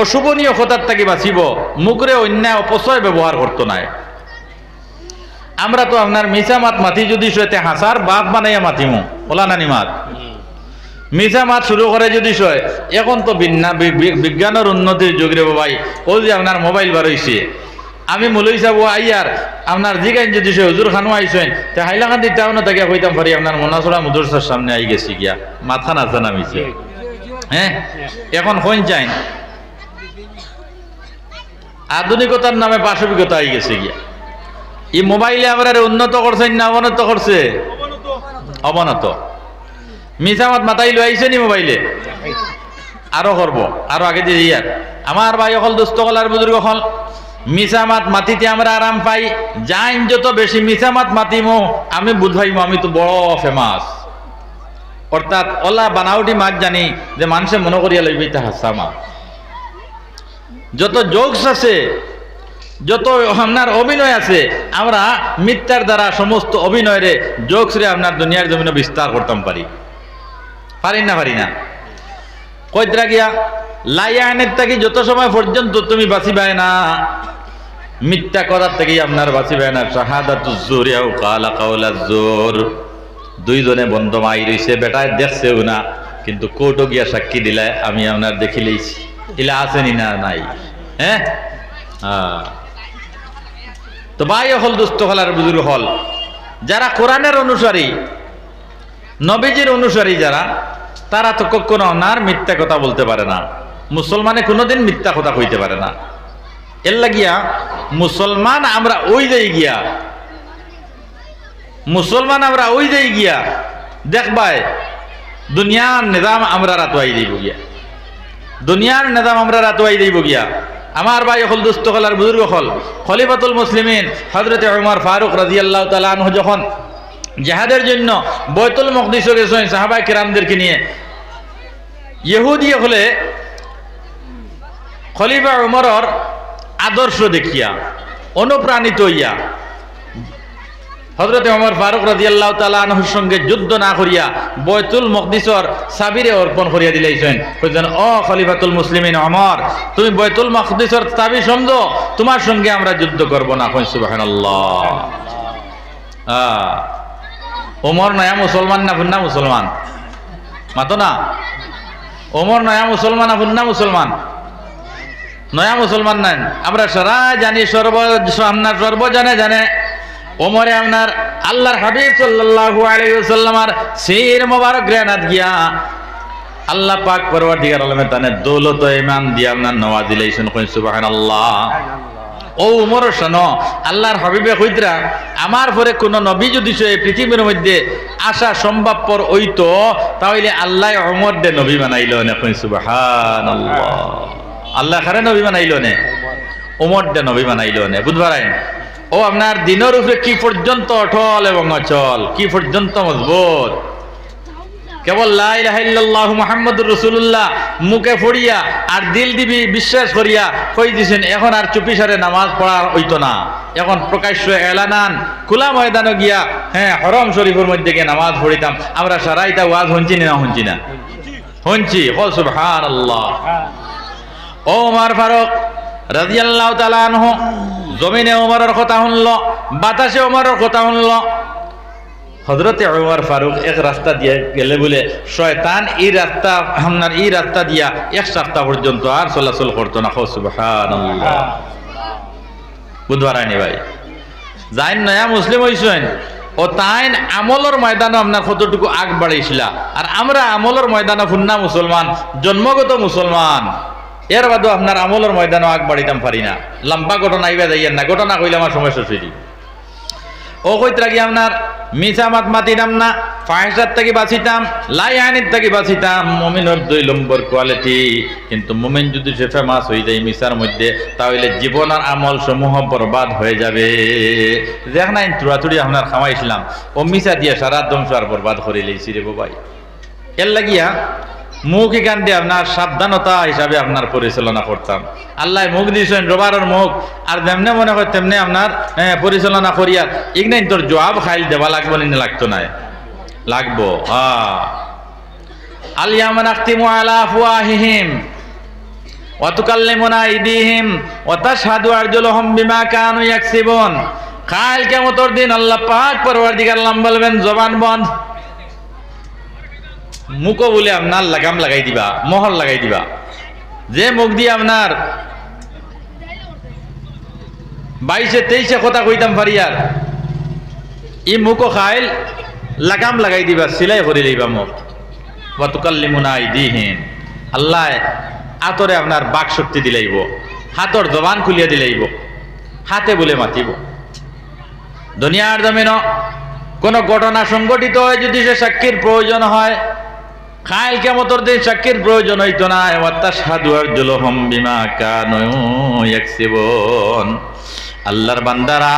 অশুভনীয় কথার থেকে বাঁচিব, মুখরে অন্যায় অপচয় ব্যবহার করতো নাই। আমরা তো আপনার মিছা মাত মাতি যদি সইতে হাসার বাপ বানাইয়া মাতিমু, ওলা নানি মাত মিছা মাত শুরু করে যদি সয়। এখন তো বিজ্ঞানের উন্নতির যুগ রে ভাই, ও যে আপনার মোবাইল বার হইছে, আমি মলই যাবো আইয়ার আপনার জিগাইন যদি সে হুজুর খানো আইসেন, তে হাইলাকান্দি টাউনে তাকে কইতাম পারি আপনার মনাসরা মুদরসার সামনে আই গেছি গিয়া, মাথা নাচা নামিছে। হ্যাঁ, এখন কইন চাই আধুনিকতার নামে পাশবিকতা আই গেছে গিয়া। এই মোবাইলে আমরা উন্নত করছেন না অবনত করছে? অবনত। মিসামাত মাথায় লই আইছে নি মোবাইলে? আরো করব, আরো আগে দিয়ে ইয়ার। আমার ভাই হল দুস্থ হলার বুজুর্গ হল, মিসামাত মাতিতে আমরা আরাম পাই, যাইন যত বেশি মিসামাত মাতিমো আমি বুঝাইমো আমি তো বড় ফেমাস। অর্থাৎ ওলা বানাউটি মাছ জানি যে মানুষে মনে করিয়া লইবে তা হাসামা। যত জোকস আছে, যত আপনার অভিনয় আছে, আমরা মিথ্যার দ্বারা সমস্ত অভিনয়রে জোকস রে আপনার দুনিয়ার জমিনে বিস্তার করতাম পারি না? পারি না। কইতরা গিয়া লাইয়ানের থেকে যত সময় পর্যন্ত তুমি বাঁচিবাই না, মিথ্যা করার থেকে আপনার বাঁচিবাই না। শাহাদাতুজ জুরি আও কালা কাওলাজ জুর, দুইজনে বন্ধ মাই রইছে, বেটায় দেখছেও না, কিন্তু কোর্টও গিয়া সাক্ষী দিলে আমি আপনার দেখি লইছি। ইলা আসেনি না নাই? হ্যাঁ, তো ভাই হল দুস্থ হলার বুজুর্গ হল, যারা কোরআনের অনুসারী, নবীজির অনুসারী যারা, তারা তো কখনো আপনার মিথ্যা কথা বলতে পারে না। মুসলমানে কোনোদিন মিথ্যা কথা কইতে পারে না। এর লাগিয়া মুসলমান আমরা ওই যাই গিয়া, মুসলমান আমরা ওই যাই গিয়া দেখবাই দুনিয়ার নিজাম আমরা রাতোয়াই দিব গিয়া, দুনিয়ার নিজাম আমরা রাতোয়াই দিব গিয়া। আমার ভাই হল দুস্থ হলার বুজুর্গ হল, খলিফাতুল মুসলিমিন হযরতে উমর ফারুক রাদিয়াল্লাহু তাআলা আনহু যখন জিহাদের জন্য বাইতুল মুকদ্দিসে গেছেন সাহাবায়ে কিরামদেরকে নিয়ে, ইহুদি হলে খলিফা উমরের আদর্শ দেখিয়া অনুপ্রাণিত হইয়া হযরতে উমর ফারুক রাদিয়াল্লাহু তাআলা আনহুর সঙ্গে যুদ্ধ না করিয়া বাইতুল মুকদ্দিসের চাবিরে অর্পণ করিয়া দিলেছেন। কইছেন, ও খলিফাতুল মুসলিমিন উমর, তুমি বাইতুল মুকদ্দিসের চাবি সমঝো, তোমার সঙ্গে আমরা যুদ্ধ করব না। কই সুবহানাল্লাহ। ওমর নয়া মুসলমান না ভুন্না মুসলমান? মাতো না, ওমর নয়া মুসলমান না ভুন্না মুসলমান? নয়া মুসলমান নেন। আমরা সারা জানি, সর্বজনে জানে ওমরে আপনার আল্লাহর হাবিব সাল্লাল্লাহু আলাইহি ওয়াসাল্লামের সির মোবারক গ্রানাত গিয়া আল্লাহ পাক পরওয়ারদিগার আলমে তানে দৌলত ইমান দিয়া আপনার নওয়াজিলাইছেন। কই সুবহানাল্লাহ। ও উমর শোন, আল্লাহর হাবিবে কইতরা আমার পরে কোন নবী যদি সে পৃথিবীর মধ্যে আসা সম্ভবপর হইতো তাহলে আল্লাহ উমর দে নবী বানাইলো না। কই সুবহানাল্লাহ। আল্লাহ কারে নবী বানাইলো না? উমর দে নবী বানাইলো না। বুঝবারাই ও আপনার দিনের উপরে কি পর্যন্ত অটল এবং অচল, কি পর্যন্ত মজবুত। কেবল লা ইলাহা ইল্লাল্লাহু মুহাম্মাদুর রাসূলুল্লাহ মুখে পড়িয়া আর দিল দিবি বিশ্বাস করিয়া কই দিছেন, এখন আর চুপি সারে নামাজ পড়া হইতো না। এখন প্রকাশ্য এলানান খোলা ময়দানে গিয়া হরম শরীফের মধ্যে গিয়ে নামাজ পড়িতাম। আমরা সারাইটা ওয়াজ শুনছি না? শুনছি না? শুনছি। কল সুবহানাল্লাহ। ও ওমর ফারুক রাদিয়াল্লাহু তাআলা আনহু জমিনে ওমরের কথা শুনলো, বাতাসে ওমরের কথা শুনলো। হযরতে ওমর ফারুক এক রাস্তা দিয়ে গেলে বলে শয়তান এই রাস্তা দিয়া এক সপ্তাহ পর্যন্ত আর চলাচল করতো না। সুবহানাল্লাহ। বুধবারানি ভাই যাই নয়া মুসলিম হইছেন ও তাইন আমলের ময়দানে আপনার কতটুকু আগ বাড়াইছিলা, আর আমরা আমলের ময়দানে ফুন্না মুসলমান, জন্মগত মুসলমান, এর বাদেও আপনার আমলের ময়দানে আগ বাড়িতাম পারি না। লম্বা ঘটনা আইবা যাইয়েন না, ঘটনা কইলে আমার সমস্যা হইলি। ও কইতরা কি আপনার মিছা মাত মাতিতাম না, ফাহিশাত থেকে বাঁচিতাম, লাইয়ানির থেকে বাঁচিতাম। মুমিনের 2 নম্বর কোয়ালিটি। কিন্তু মুমিন যদি সে ফেমাস হয়ে যায় মিছার মধ্যে তাহলে জীবন আর আমল সমূহ বরবাদ হয়ে যাবে। দেখ নাই তুড়াতুড়ি আপনার খামাইছিলাম, ও মিছা দিয়ে সারা ধ্বংস আর বরবাদ করে লেছি রে বাবাই। এর লাগিয়া মুখ এখান দিয়ে আপনার সাবধানতা হিসাবে আপনার পরিচালনা করতাম। আল্লাহ মুখ দিয়েছেন রোবারের মুখ, আর যেমনে মনে হয় তেমনি আপনার পরিচালনা করিয়া ইগনাইন তোর জবাব খাইল দেওয়া লাগবো না? লাগতো না? লাগবো। আল-ইয়াওমা নাখতিমু আলা আফওয়াহিহিম ওয়া তুকাল্লিমুনা আইদিহিম ওয়া তাশহাদু আরজুলুহুম বিমা কানু ইয়াকসিবুন। কাল কিয়ামতের দিন আল্লাহ পাক পরওয়ারদিগার আল্লাহ বলবেন জবান বন্ধ। মুখও বলে আপনার লাগাম লাগাই দিবা, মোহর লাগাই দিবা। যে মুখ দিয়ে আপনার 22-23 কথা কইতাম পারিয়ার ই মুখও খাইল লাগাম লাগাই দিবা, সিলাই করে লইবা মুখ। ওয়া তুকাল্লিমুনা আইদিহিম, আল্লাহ আতরে আপনার বাক শক্তি দিলাইব, হাতর জবান খুলিয়া দিলাইব, হাতে বলে মাতিব। দুনিয়ার জমিন কোন ঘটনা সংঘটিত হয় যদি সে সাক্ষীর প্রয়োজন হয়, কাল কিয়ামতের দিন সাক্ষীর প্রয়োজন হইতো না। ওয়া তাশহাদু আরজুলুহুম বিমা কানু ইয়াকসিবুন। আল্লাহর বান্দারা,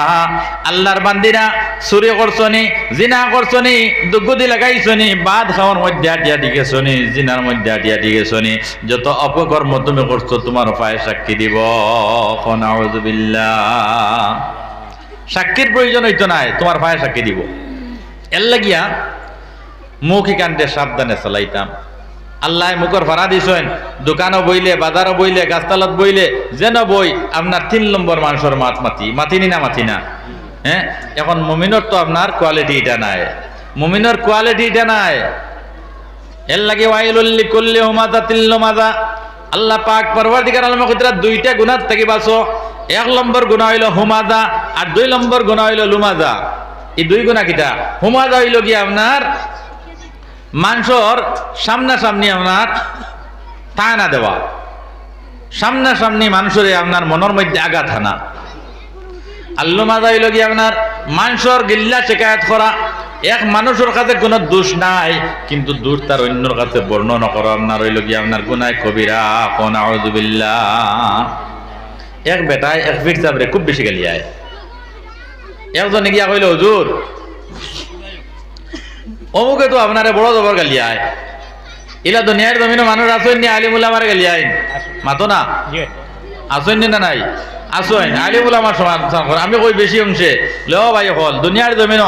আল্লাহর বান্দিরা চুরি করছনি, জিনা করছনি, দুগুদি লাগাইছনি, বাদ খাওয়ার মধ্যে আটিয়া দিগেছনি, জিনার মধ্যে আটিয়া দিগেছনি, যত অপকর্ম তুমি করছো তোমার পায়ে সাক্ষী দিব। নাউযুবিল্লাহ। সাক্ষীর প্রয়োজন হইতো না, তোমার পায়ে সাক্ষী দিব। এর লাগিয়া মুখ এখানতে সাবধানে চালাইতাম। আল্লাহ মুখর ভাড়া দিছেন, দোকানও বইলে, বাজারও বইলে, গাছতলাত বইলে, যেন বই আপনার 3 নম্বর মানুষের মাতিনি না মাতি না। এখন মুমিনের তো আপনার কোয়ালিটি এটা নাই, মুমিনের কোয়ালিটি এটা নাই। এর লাগে ওয়াইলুল লিকুল্লি হুমাযাতিল লুমাযা। আল্লাহ পাক পরওয়ারদিগার আলম কইতরা 2টা গুনাহ থেকে বাঁচো। 1 নম্বর গুনাহ হইল হুমাযা, আর 2 নম্বর গুনাহ হইল লুমাযা। এই 2 গুনাহ কিটা? হুমাযা হইল কি আপনার মানুষের সামনাসামনি আপনার টানা দেওয়া, সামনাসামনি মানুষের আপনার মনের মধ্যে আঘাত হানা। আল্লুমাযা হইল কি আপনার মানুষের গিল্লা শিকায়ত করা। এক মানুষের কাছে কোনো দোষ নাই কিন্তু দোষ তার অন্যর কাছে বর্ণনা করা আপনার হইল কি আপনার গুনাহ কবিরা। নাউযুবিল্লাহ। এক বেটায় এক ফির সাবরে খুব বেশি গালিয়ায়। একজনে গিয়া কইল হুজুর অমুকে তো আপনারে বড় জবর গালিয়ায়, ইলা দুনিয়ার জমিনে মানুষ আসেন নি আলিমুল আমার গালিয়ায় মাতো না? আসেন নি না? নাই আসেন আলিমুল আমার সমালোচনা করে। আমি কই বেশি অংশে লেও ভাই হল দুনিয়ার জমিন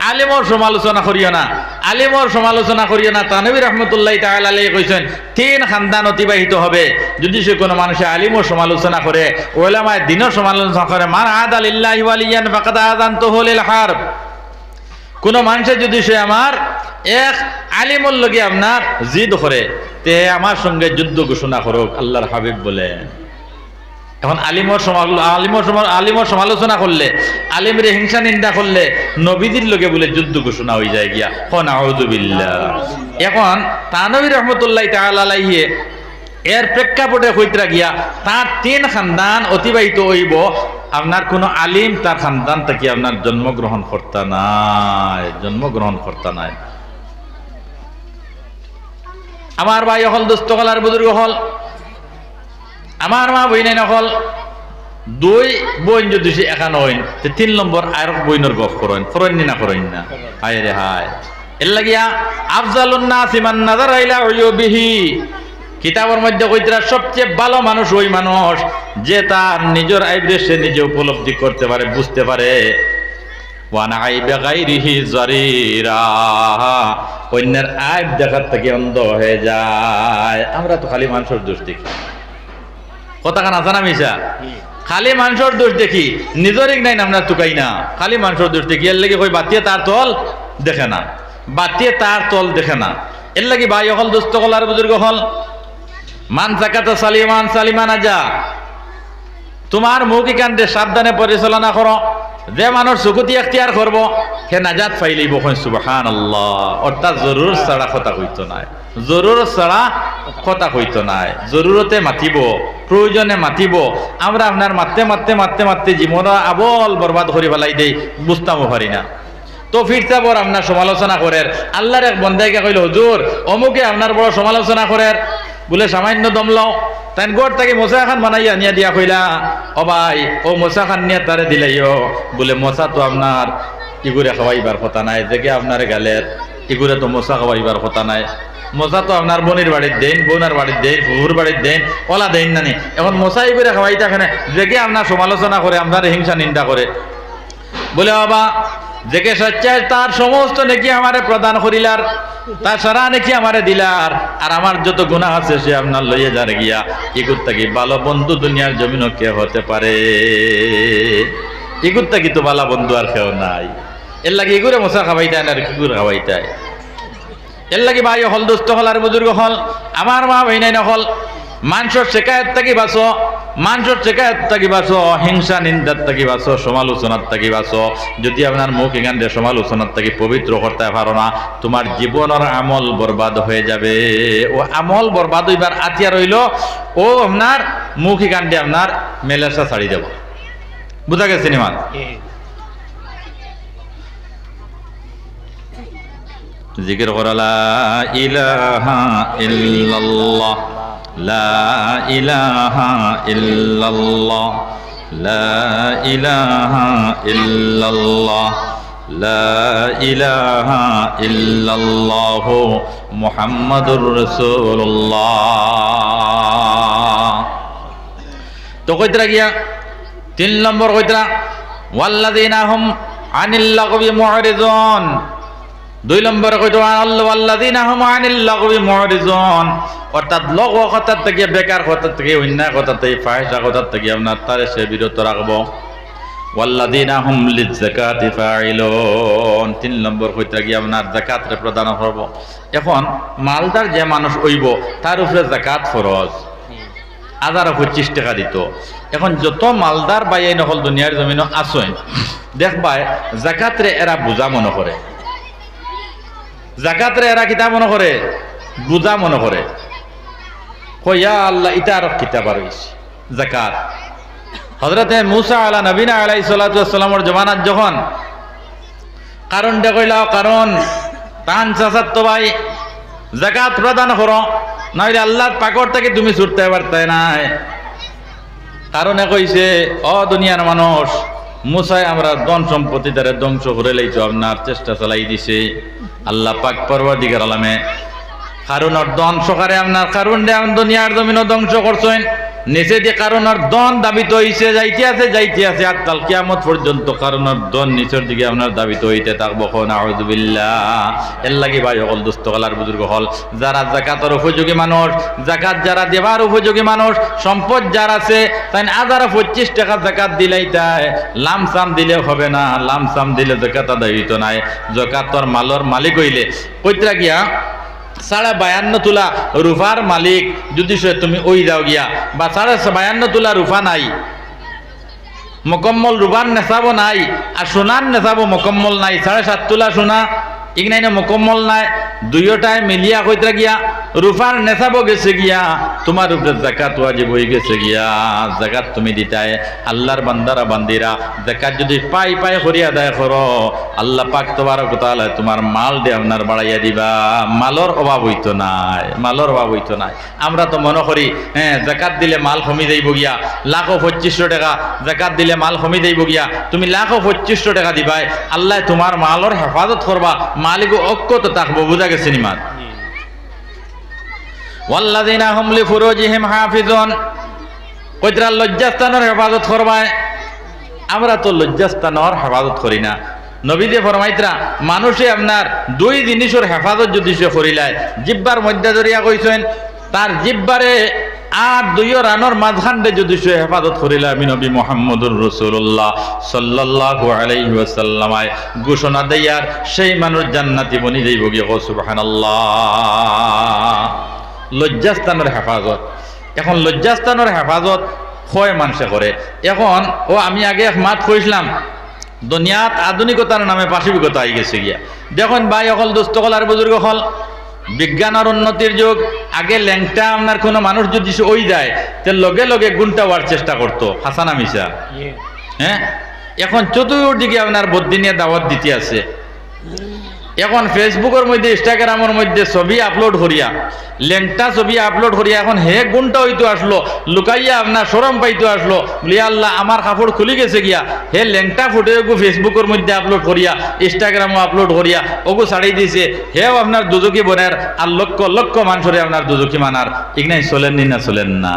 আলিমর সমালোচনা করিও না, আলিমর সমালোচনা করিও না। তানবী রাহমাতুল্লাহি তাআলা আলাইহি কইছেন 3 খানদান অতিবাহিত হবে যদি সে কোনো মানুষে আলিমর সমালোচনা করে, উলামায়ে দ্বীনের সমালোচনা করে। মান আদা লিল্লাহি ওয়ালিয়ান ফাকাদ আযানতুহু লিল হারব। কোন মানুষে যদি সে আমার এক আলিমর লগে আপনার জিদ করে তে আমার সঙ্গে যুদ্ধ ঘোষণা করুক, আল্লাহর হাবিব বলেন। এখন আলিমর সমালোচনা করলে, আলিমের হিংসা নিন্দা করলে নবীদের লোকে বলে যুদ্ধ ঘোষণা হয়ে যায় গিয়া। নাউযুবিল্লাহ। এখন তানবী রাহমাতুল্লাহি তাআলা আলাইহি এর প্রেক্ষাপটে কইতরা গিয়া তার 3 খানদান অতিবাহিত হইব আপনার কোনো আলিম তার খানদান থেকে আপনার জন্মগ্রহণ করতে নাই। আমার ভাই হল, দুস্থ হল আর বুজুর্গ হল, আমার মা বইনে নকল, দুই বইন যদি সে একা নইন 3 নম্বর আর বইনের গপ করেন না হায় রে হায়। এর লাগিয়া আফজালুন নাস মান নাযারা ইলা উয়ুবিহি, কিতাবের মধ্যে কইতরা সবচেয়ে ভালো মানুষ ওই মানুষ যে তার নিজের আইবে সে নিজে উপলব্ধি করতে পারে, বুঝতে পারে। ওয়ান আইবে গায়রিহি জারিরা, অন্যের আইব দেখার থেকে অন্ধ হয়ে যায়। আমরা তো খালি মানুষের দোষ দেখি, কথা কান আছে না মিশা? খালি মানুষের দোষ দেখি, নিজের নাই আমরা টুকাই না, খালি মানুষের দোষ দেখি। এর লাগে কই বাতিয়ে তার তল দেখে না, বাতিয়ে তার তল দেখে না। এর লাগে ভাই হল, দুস্থ হল আর বুজুর্গ হল, মান জাকাতা সালিমান সালিমান আজা, তোমার মুখ কান্দে সাবধানে পরিচালনা করো। যে মানুষ সুকুতি এখতিয়ার করব হে নাজাত পাইলেই বখন সুবহানাল্লাহ। অর্থাৎ জরুর ছাড়া কথা হইতো নাই, জরুর ছাড়া কথা হইতো নাই। জরুরতে মাতিব, প্রয়োজনে মাতিব। আমরা আপনার মারতে মারতে মারতে মারতে জীবন আবল বরবাদ করে ফেলাই দেই, বুঝতামও পারি না। তো ফিরতে বর আপনার সমালোচনা করেন। আল্লাহর এক বন্দাইকে কইল, হুজুর অমুকে আপনার বড় সমালোচনা করেন, বলে সামান্য দমলাও তাই গোট তাকে মশা খান বানাইয়া নিয়ে দিয়া কইলা, ও ভাই ও মশা খান নিয়ে তারে দিলাইও, বলে মশা তো আপনার ইগুরে খাওয়াইবার কথা নাই, দেখে আপনার গালের ইগুরে তো মশা খাওয়াইবার কথা নাই। মশা তো আপনার বোনের বাড়ির দেন, বোনার বাড়ির দেন, ফুহুর বাড়ির দেন, ওলা দেন নানি। এখন মশা ইগুরে খাওয়াইতে এখানে দেখে আপনার সমালোচনা করে, আপনার হিংসা নিন্দা করে। বলে বাবা যেকে সচ্চায় তার সমস্ত নেকি আমারে প্রদান করিলার, তার সারা নেকি আমারে দিলার, আর আমার যত গুনাহ আছে সে আপনার লইয়ে যারে গিয়া। ইগুর থাকি ভালো বন্ধু দুনিয়ার জমিন কে হতে পারে? ইগুর থাকি তো ভালো বন্ধু আর কেউ নাই। এর লাগে ইগুরে মশা খাওয়াইতায় না, আর কিগুর খাওয়াইতায়। এর লাগে ভাই হল, দুস্থ হল আর বুজুর্গ হল, আমার মা ভাই নাই নহল, মানুষের শেখায়ত থাকি বাঁচো, মানুষের শেখায়ত থাকি বাঁচো, হিংসা নিন্দার থাকি বাঁচো, সমালোচনার থাকি বাঁচো। যদি আপনার মুখ এখান দিয়ে সমালোচনার থাকি পবিত্র করতে পারো না, তোমার জীবনের আমল বরবাদ হয়ে যাবে। ও আমল বরবাদ হইবার আতিয়া রইল, ও আপনার মুখ এখান দিয়ে আপনার মেলেসা ছাড়ি দেব। বুঝা গেছে নিমান? জিকির করা লা ইলাহা ইল্লাল্লাহ, লা ইলাহা ইল্লাল্লাহ, লা ইলাহা ইল্লাল্লাহ, লা ইলাহা ইল্লাল্লাহ মুহাম্মাদুর রাসূলুল্লাহ। তো কইতরা গিয়া 3 নম্বর কইতরা ওয়াল্লাযিনা হুম আনিল লাগবি মুরিদুন। 2 নম্বরে কইতো আল্লাযিনা হুম আনিল লাগবি মুরিদুন, অর্থাৎ লগো কথা থেকে, বেকার কথা থেকে, অন্যায় কথা থেকে, ফাহিশা কথা থেকে আপনার তারে সে বিরত রাখবো। ওয়াল্লাযিনা হুম লিযাকাতি ফাইলুন, 3 নম্বর কইতো কি আপনার যাকাতরে প্রদান করব। এখন মালদার যে মানুষ হইব তার উপরে যাকাত ফরজ, 1025 টাকা দিত। এখন যত মালদার বাইয়ে নহল দুনিয়ার জমিন আসেন দেখবাই যাকাতরে এরা বোঝা মনে করে, যাকাতরে এরা কিতা মনে করে, বুঝা মনে করে। কইয়া আল্লাহ ইটা আর কিতাব আর যাকাত। হযরতে মূসা আলা নবীনা আলাইহিস সালাতু ওয়াস সালামের জমানাত যখন কারণ দেখইলাও, কারণ তান চাচাত তো ভাই যাকাত প্রদান করো, নইলে আল্লাহর পাকড় থেকে তুমি ছুটতে পারতে নাই। কারণে কইছে, ও দুনিয়ার মানুষ, মুসাই আমরা ধন সম্পত্তি দ্বারা ধ্বংস করে লাইছো, আপনার চেষ্টা চালাই দিছে। আল্লাহ পাক পরওয়ারদিগার আলমে কারণের ধন সকারে আপনার কারণ দে দুনিয়ার জমিনও ধ্বংস করছেন। নিচে দিয়ে কারণের ধন দাবিত হইছে, যাইতে আছে আর কাল কিয়ামত পর্যন্ত কারণের ধন নিচের দিকে আপনার দাবিত হইতে থাকবো। নাউযুবিল্লাহ। এর লাগি ভাই হল, দুস্থ হলার বুজুর্গ হল, যারা যাকাতের উপযোগী মানুষ, যাকাত যারা দেবার উপযোগী মানুষ, সম্পদ যার আছে তাই 1025 টাকা যাকাত দিলেই তাই, লামসাম দিলে হবে না, লামসাম দিলে যাকাত আদায় হইতো নাই। যাকাতর মালর মালিক হইলে কইতরা গিয়া 52.5 তোলা রুফার মালিক যদি তুমি ওই যাও গিয়া, বা 52.5 তোলা রুফা নাই, মোকম্মল রুফার নেশাবো নাই, আর সোনার নেশাবো মোকম্মল নাই, 7.5 তোলা সোনা ইগনাইনে মুকম্মল নাই দুইটায় মিলিয়া কইতা গিয়া রূপার নেশাবো গেছে গিয়া তোমার উপরে যাকাত ওয়াজিব হয়ে গেছে গিয়া যাকাত তুমি দিতায় আল্লাহর বান্দারা বান্দিরা যাকাত যদি পাই পাই করিয়া আদায় করো আল্লাহ পাক তাবারক ওয়া তাআলা তোমার মাল দিয়ে আপনার বাড়াইয়া দিবা মালর অভাব হইতো নাই মালর অভাব হইতো নাই আমরা তো মনে করি যাকাত দিলে মাল কমি যাইব গিয়া লাখো 2500 টাকা যাকাত দিলে মাল কমি যাইব গিয়া তুমি লাখো 2500 টাকা দিবাই আল্লাহ তোমার মালর হেফাজত করবা মালিক ঐক্যত থাকবো বুঝা গেছে নিমার ওয়াল্লাযিনা হুম লিফুরুজিহিম হাফিজুন কইতরা লজ্জাস্থানের হেফাজত করবায় আমরা তো লজ্জাস্থানের হেফাজত করি না নবী দিয়ে ফরমাইতরা মানুষে আপনার দুই জিনিসের হেফাজত যদি সে করিলায় জিব্বার মধ্যে জড়িয়া কইছেন তার জিব্বারে আর দুইও রানোর মাঝখানে যদি সে হেফাজত করিলা আমি নবী মুহাম্মদুর রাসূলুল্লাহ সাল্লাল্লাহু আলাইহি ওয়াসাল্লাম ঘোষণা দেয়ার সেই মানুষ জান্নাতি বনি যাইব গিয়ে সুবহানাল্লাহ লজ্জাস্থানের হেফাজত এখন লজ্জাস্থানের হেফাজত হয় মানুষে করে এখন ও আমি আগে এক মাত কইছিলাম দুনিয়াত আধুনিকতার নামে পাশবিকতা আই গেছে গিয়া দেখুন ভাই অকল দুস্থকল আর বুজুর্গ হল বিজ্ঞান আর উন্নতির যুগ আগে ল্যাংটা আপনার কোনো মানুষ যদি ওই যায় তে লগে লগে গুণটা হওয়ার চেষ্টা করতো হাসানা মিশা হ্যাঁ এখন চতুর্দিকে আপনার বদিনিয়া দাওয়াত দিতে আছে এখন ফেসবুকের মধ্যে ইনস্টাগ্রামের মধ্যে ছবি আপলোড করিয়া ল্যাংটা ছবি আপলোড করিয়া এখন হে গুণটা হইতো আসলো লুকাইয়া আপনার শরম পাইতো আসলো বলি আল্লাহ আমার কাপড় খুলি গেছে গিয়া হে ল্যাংটা ফুটে ওগু ফেসবুকের মধ্যে আপলোড করিয়া ইনস্টাগ্রামও আপলোড করিয়া ওগু ছাড়ি দিয়েছে হেও আপনার দুজকি বনের আর লক্ষ লক্ষ মানুষরে আপনার দুজকি মানার ইগনাই চলেননি না চলেন না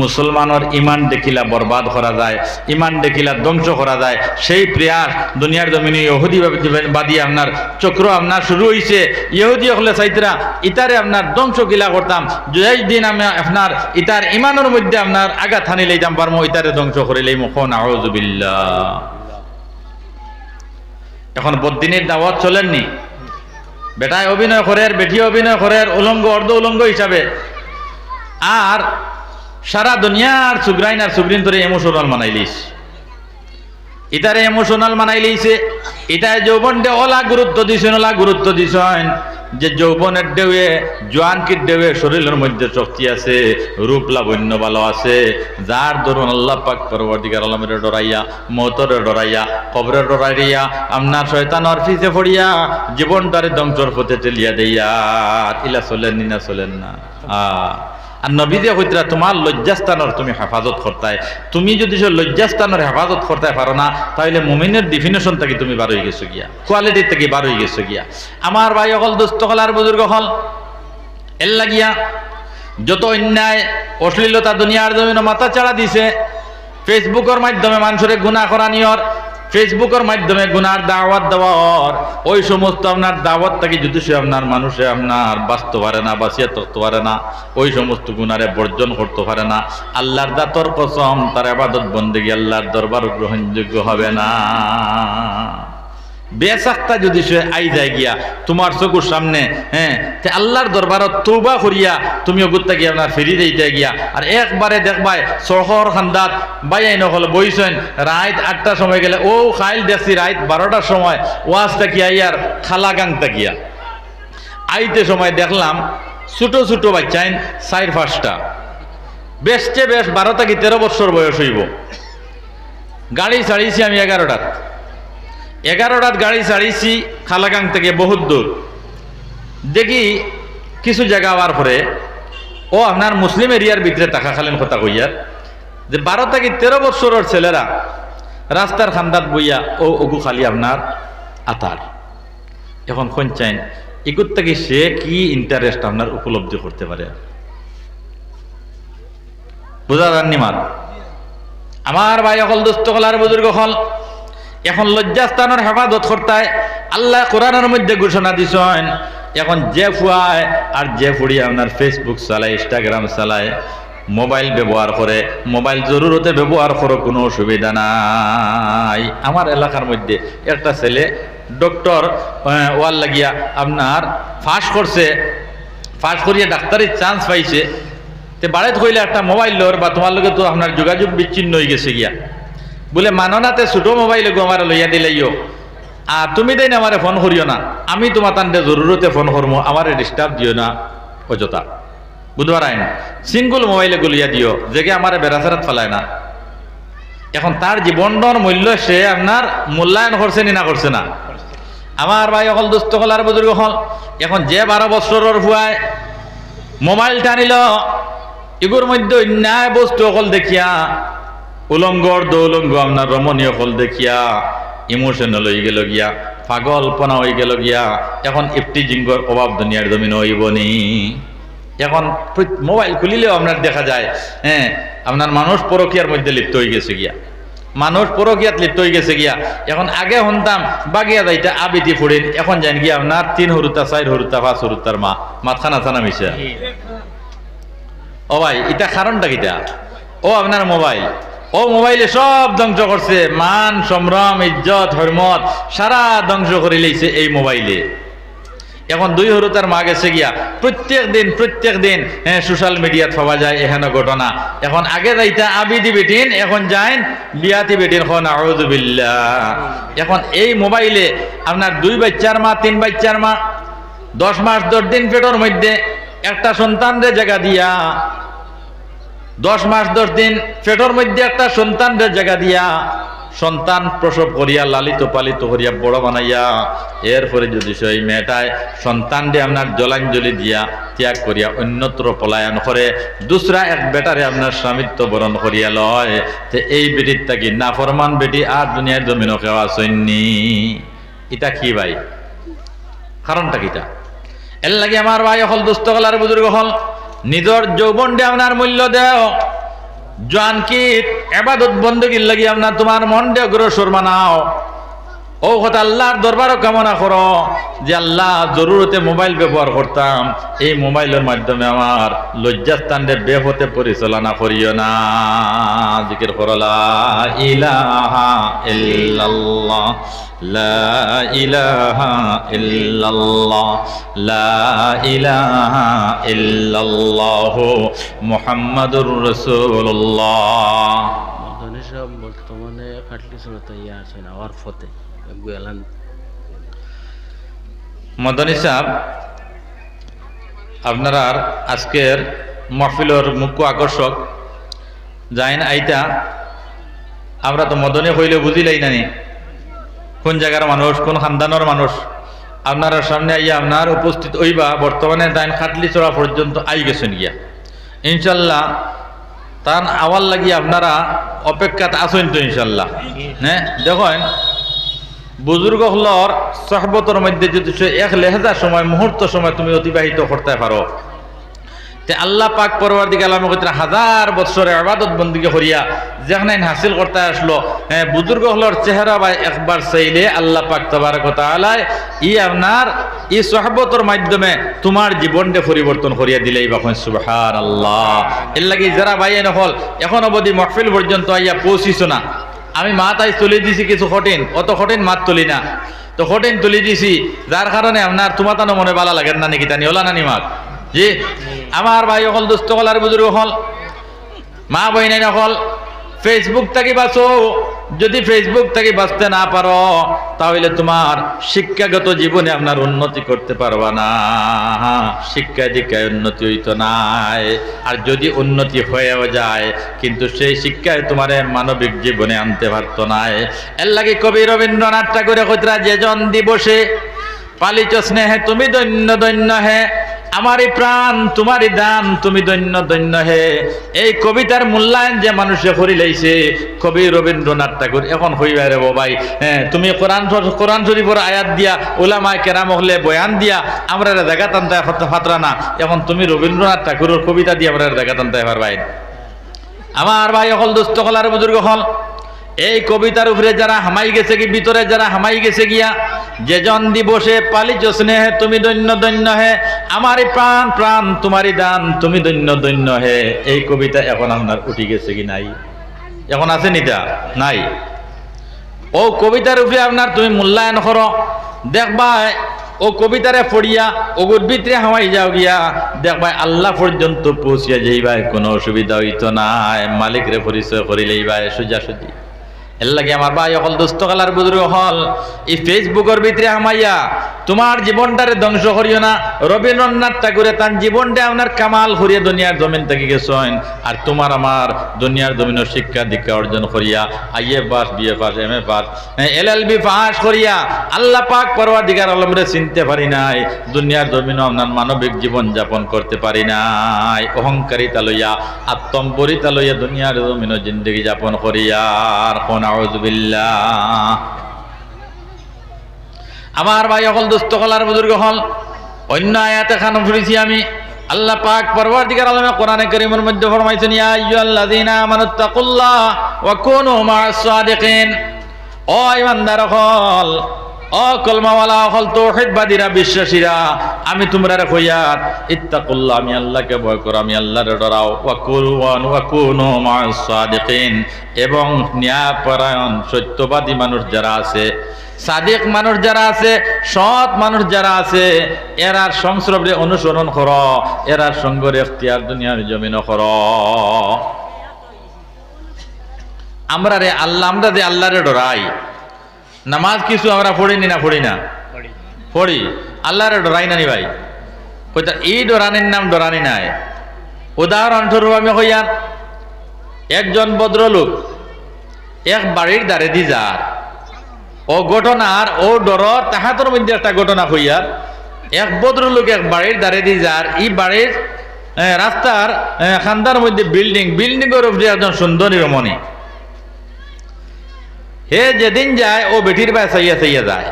মুসলমানের ইমান দেখিলা বরবাদ করা যায় ইমান দেখিলা ধ্বংস করা যায় সেই প্রয়াস দুনিয়ার জমিনে ইহুদিবাদী আপনার চক্র আপনার শুরু হয়েছে ইহুদি হলে চাইতরা ইতারে আপনার ধ্বংস কিলা করতাম যেই দিন আমি আপনার ইতার ইমানের মধ্যে আপনার আঘাত হানি লইতাম পারমো ইতারে ধ্বংস করে লইম নাউযু বিল্লাহ এখন বদিনের দাওয়াত চলেননি বেটায় অভিনয় করে বেটি অভিনয় করে উলঙ্গ অর্ধ উলঙ্গ হিসাবে আর সারা দুনিয়ার সুগ্রাইন আর সুগ্রিন ধরে ইমোশনাল মানাইলিস ইতারে ইমোশনাল মানাইলিছে ইতায় যৌবনটা ওলা গুরুত্ব দিছেন ওলা গুরুত্ব দিছেন যে যৌবনের ঢেউয়ে জোয়ানকির ঢেউয়ে শরীরের মধ্যে শক্তি আছে রূপ লাবণ্য ভালো আছে যার দরুন আল্লাহ পাক পরবর্তীকার আলমের ডরাইয়া মৌতরে ডরাইয়া কবরের ডরাইয়া আপনার শয়তানের পিছে পড়িয়া জীবনটারে ধ্বংসর পথে ঠেলিয়া দেইয়া ইলা চলেন না চলেন না আর নবী দিয়ে কইতরা তোমার লজ্জাস্থানের তুমি হেফাজত করতাই তুমি যদি সে লজ্জাস্থানের হেফাজত করতে পারো না তাহলে মুমিনের ডিফিনেশন থেকে তুমি বার হয়ে গেছো গিয়া কোয়ালিটি থেকে বার হয়ে গেছো গিয়া আমার ভাই অকল দুস্থ হল আর বুজুর্গ হল এর লাগিয়া যত অন্যায় অশ্লীলতা দুনিয়ার জমিনে মাথা চাড়া দিছে ফেসবুকের মাধ্যমে মানুষের গুনাহ করা নিয়র ফেসবুকের মাধ্যমে গুনার দাওয়াত দেওয়ার ওই সমস্ত আপনার দাওয়াত থেকে যদি সে আপনার মানুষে আপনার বাঁচতে পারে না বাঁচিয়ে থাকতে পারে না ওই সমস্ত গুনারে বর্জন করতে পারে না আল্লাহর দাতর কসম তার ইবাদত বন্দেগী আল্লাহর দরবার গ্রহণযোগ্য হবে না বেসাক্তা যদি সে আই যায় গিয়া তোমার চকুর সামনে তে আল্লাহর দরবারত তওবা করিয়া তুমি অগুত্তা গিয়া আপনার ফিরি দিতে গিয়া আর একবারে দেখবাই শহর খান্দাত বাইয়াই নকল বইছেন রাত 8টার সময় গেলে ও খাইল দেখছি রাত 12টার সময় ওয়াজটা কি আইয়ার খালাগাংটা গিয়া আইতে সময় দেখলাম ছোট ছোট বাচ্চাইন 4-5টা বেশে বেশ 12 থেকে 13 বছর বয়স হইব গাড়ি ছাড়িয়েছি আমি 11টাত গাড়ি ছাড়িয়েছি খালাগাং থেকে বহুত দূর দেখি কিছু জায়গা হওয়ার পরে ও আপনার মুসলিম এরিয়ার ভিতরে টাকা খালেন কথা কইয়ার যে 12 থেকে 13 বছরের ছেলেরা রাস্তার খান্দাত বইয়া ও ওগু খালি আপনার আতার এখন কোন চাইন এগুর থেকে সে কি ইন্টারেস্ট আপনার উপলব্ধি করতে পারে বুঝা যাননি মার আমার ভাই অকল দুস্থ কলার বুজুর্গ হল এখন লজ্জাস্থানের হেফাজত করতায় আল্লাহ কোরআনের মধ্যে ঘোষণা দিছেন এখন যে ফুয়ায় আর যে ফুড়ি আপনার ফেসবুক চালায় ইনস্টাগ্রাম চালায় মোবাইল ব্যবহার করে মোবাইল জরুরতে ব্যবহার করো কোনো অসুবিধা নাই আমার এলাকার মধ্যে একটা ছেলে ডক্টর ওয়াল লাগিয়া আপনার ফাঁস করছে ফাঁস করিয়া ডাক্তারের চান্স পাইছে তে বাড়িতে কইলে একটা মোবাইল লোর বা তোমার লগে তো আপনার যোগাযোগ বিচ্ছিন্ন হয়ে গেছে গিয়া বলে মাননাতে ছোট মোবাইল গো আমার লইয়া দিলাইও আর তুমি দেন আমারে ফোন করিও না, আমি তোমার তান্ডে জরুরতে ফোন করবো, আমারে ডিস্টার্ব দিও না অযথা। বুধবার আইন সিঙ্গুল মোবাইলে গুলিয়া দিও, জেগে আমারে বেড়াচারাত ফেলায় না। এখন তার জীবনটার মূল্য সে আপনার মূল্যায়ন করছে নি না করছে না? আমার ভাই অকল দুস্থ হল আর বুজুর্গ হল, এখন যে 12 বছরের ভুয়ায় মোবাইল টানিল, এগুর মধ্যে অন্যায় বস্তু অকল দেখিয়া, উলঙ্গর দৌলঙ্গ আপনার রমণীয় হল দেখিয়া ইমোশনাল হয়ে গেল গিয়া, পাগলপনা হয়ে গেল গিয়া। এখন ইফটিজিঙ্গর অভাব দুনিয়ার জমিন হইব নি? এখন মোবাইল খুলিলেও আপনার দেখা যায় আপনার মানুষ পরকীয়ার মধ্যে লিপ্ত হয়ে গেছে গিয়া, মানুষ পরকীয়াত লিপ্ত হয়ে গেছে গিয়া। এখন আগে শুনতাম বাগিয়া যাইটা আবিতি ফুড়িন, এখন জান গিয়া আপনার 3 হরুতা 4 হরুতা 5 হরুতার মা মাথানা ছানা মিশা। ও ভাই এটা কারণটা কিটা? ও আপনার মোবাইল, ও মোবাইলে সব ধ্বংস করছে, মান সম্ভ্রম ইজ্জত হরমত সারা ধ্বংস করে লইছে এই মোবাইলে। এখন 2 হরুতার মা গেছে গিয়া প্রত্যেক দিন সোশ্যাল মিডিয়াত পাওয়া যায় এখানে ঘটনা। এখন আগে যাইতা আবিদি বেটিন, এখন যাইন বিয়াতি বেটিন, খন আউযুবিল্লাহ। এখন এই মোবাইলে আপনার 2 বাচ্চার মা 3 বাচ্চার মা 10 মাস 10 দিন পেটের মধ্যে একটা সন্তানরে জায়গা দিয়া, 10 মাস 10 দিন পেটের মধ্যে একটা সন্তানরে জায়গা দিয়া সন্তান প্রসব করিয়া লালিত পালিত করিয়া বড় বানাইয়া, এরপরে যদি সেই মেয়েটায় সন্তান দিয়ে আপনার জলাঞ্জলি দিয়া ত্যাগ করিয়া অন্যত্র পলায়ন করে, দুসরা এক বেটারে আপনার স্বামিত্ব বরণ করিয়া লয়, তো এই বেটির তাকি নাফরমান বেটি আর দুনিয়ার জমিনও কেউ আসেননি। এটা কি ভাই? কারণটা কিটা? এর লাগে আমার ভাই হল দুস্থ হল আর বুজুর্গ হল, নিজের যৌবন দিয়ে আপনার মূল্য দেও, জানকিত ইবাদত বندگির লাগি আপনার তোমার মন দিয়ে অগ্রসর বানাও। ও কথা আল্লাহর দরবারও কামনা করো যে আল্লাহ জরুরতে মোবাইল ব্যবহার করতাম, এই মোবাইলের মাধ্যমে আমার লজ্জাস্থানে বেহতে পরিচালনা করিও না। জিকির করো লা ইলাহা ইল্লাল্লাহ লা ইলাহা ইল্লাল্লাহ লা ইলাহা ইল্লাল্লাহ মুহাম্মাদুর রাসূলুল্লাহ। সব বর্তমানে খাটলি চলতে আছে না আর ফতে গুয়ালান মদনী সাহেব, আপনারা আজকের মাহফিলের মুখ্য আকর্ষক যাইন আইতা। আমরা তো মদনী হইলে বুঝিলাই নানি কোন জায়গার মানুষ, কোন খানদানের মানুষ। আপনারা সামনে আইয়া আপনার উপস্থিত হইবা, বর্তমানে যাইন খাটলি চড়া পর্যন্ত আই গেছেন গিয়া। ইনশাল্লাহ তার আওয়াল লাগি আপনারা অপেক্ষাতে আসেন তো ইনশাল্লাহ। হ্যাঁ দেখেন বুজুর্গ হলর সহবতর মধ্যে যদি এক লেহেজা সময় মুহূর্ত সময় তুমি অতিবাহিত করতে পারো, তে আল্লাহ পাক পরওয়ারদিগার আলম কইরা 1000 বছরে ইবাদত বندگی করিয়া যেখানে হাসিল করতে আসলো। হ্যাঁ বুজুর্গ হলর চেহারা বা একবার চাইলে আল্লাহ পাক তাবারক ওয়া তাআলা আপনার এই সহবতর মাধ্যমে তোমার জীবনটা পরিবর্তন করিয়া দিলেই বাখন সুবহানাল্লাহ। এর লাগি যারা ভাই নহল এখন অবধি মাহফিল পর্যন্ত আইয়া পৌঁছিস না, আমি মাথায় তুলে দিছি কিছু কঠিন, অত কঠিন মাত তুলি না, তো কঠিন তুলে দিছি যার কারণে আপনার তোমার তানো মনে ভালো লাগে না নাকি তানি ওলা নানি মাত। জি আমার ভাই হল দুস্থ হল আর বুজুর্গ হল মা বইনাই হল, ফেসবুক থেকে বাঁচো। যদি ফেসবুক থেকে বাঁচতে না পারো তাহলে তোমার শিক্ষাগত জীবনে আপনার উন্নতি করতে পারবা না, শিক্ষা দীক্ষায় উন্নতি হইতো নাই। আর যদি উন্নতি হয়েও যায় কিন্তু সেই শিক্ষায় তোমার মানবিক জীবনে আনতে পারতো না। এর লাগে কবি রবীন্দ্রনাথ ঠাকুরের কইরা যেজন দিবসে পালিত স্নেহে তুমি দৈন্য দৈন্য হে, আমারই প্রাণ তোমারই দান তুমি দৈন্য দৈন্য হে। এই কবিতার মূল্যায়ন যে মানুষে করি লাইছে কবি রবীন্দ্রনাথ ঠাকুর এখন হইবা রে ভাই। হ্যাঁ তুমি কোরআন শরীফের আয়াত দিয়া উলামায়ে কেরাম হলে বয়ান দিয়া আমরা জায়গা টানতে ফাতরা না, এখন তুমি রবীন্দ্রনাথ ঠাকুরের কবিতা দিয়ে আমরা জায়গা টানতে পারবাই। আমার ভাই হল দুস্থ হল আর বুজুর্গ হল, এই কবিতার উপরে যারা হামাই গেছে কি ভিতরে যারা হামাই গেছে গিয়া যেজন দিবসে পালিত স্নেহে তুমি দৈন্য দৈন্য হে, আমারই প্রাণ প্রাণ তোমারই দান তুমি দৈন্য দৈন্য হে। এই কবিতা এখন আপনার উঠি গেছে কি নাই? এখন আছে নিটা নাই? ও কবিতার উপরে আপনার তুমি মূল্যায়ন করো, দেখবা ও কবিতারে পড়িয়া ওগুর ভিতরে হামাই যাও গিয়া দেখবা আল্লাহ পর্যন্ত পৌঁছিয়া যাইবাই, কোনো অসুবিধা হইতো না। মালিক রে পরিচয় করিলেই ভাই সোজা সুজি। এর লাগে আমার ভাই অকল দোস্ত কালার বুজুর্গ হল এই ফেসবুকের ভিতরে হামাইয়া তোমার জীবনটারে ধ্বংস করিও না। রবীন্দ্রনাথ ঠাকুরে তার জীবনটা আপনার কামাল করিয়া দুনিয়ার জমিন থেকে গেছেন, আর তোমার আমার দুনিয়ার জমিনের শিক্ষা দীক্ষা অর্জন করিয়া IA pass, BA pass, MA pass, LLB pass করিয়া আল্লাহ পাক পরওয়ারদিগার আলমরে চিনতে পারি নাই, দুনিয়ার জমিনও আপনার মানবিক জীবন যাপন করতে পারি নাই। অহংকারিতা লইয়া আত্মম্বরিতা লইয়া দুনিয়ার জমিনও জিন্দগি যাপন করিয়া নাউযুবিল্লাহ। আমার ভাই অকল দুস্থ কলার বুজুর্গ হল অন্য আয়াতে খান শুনেছি আমি আল্লাহ পাক পরওয়ারদিগার আলমে কোরআনে কারীমের মধ্যে ফরমাইছেন, ইয়া আইয়ুহাল্লাযীনা আমানুত্তাকুল্লাহ ওয়া কুনু মা'আস সাদিকিন। ও ইমানদার হল, ও কলমাওয়ালা হল, তাওহীদবাদীরা, বিশ্বাসীরা, আমি তোমরা কইয়াত ইত্তাকুল্লাহ, আমি আল্লাহকে ভয় করো, আমি আল্লাহরে ডরাও। ওয়া কুনু মা'আস সাদিকিন, এবং ন্যায়পরায়ণ সত্যবাদী মানুষ যারা আছে, সাদিক মানুষ যারা আছে, সৎ মানুষ যারা আছে, এরার সংস্রবে অনুসরণ করো, এরার সঙ্গের ইখতিয়ার দুনিয়ার জমিনও করো। আমরা যে আল্লাহরে ডরাই, নামাজ কিছু আমরা পড়িনি না পড়ি না পড়ি, আল্লাহরে ডরাই না নি ভাই? কইতা এই ডরানির নাম ডরানি নাই। উদাহরণস্বরূপ আমি কইয়ার, একজন ভদ্রলোক এক বাড়ির দ্বারে দি যার, ও ঘটনার ও ডরর তাহাতর মধ্যে একটা ঘটনা হইয়ার, এক ভদ্রলোক এক বাড়ির দ্বারে দি যার, এই বাড়ির রাস্তার খান্দার মধ্যে বিল্ডিংয়ের উপরে একজন সুন্দরী রমণী, হে যেদিন যায় ও বেটির বাই চাইয়া চাইয়া যায়,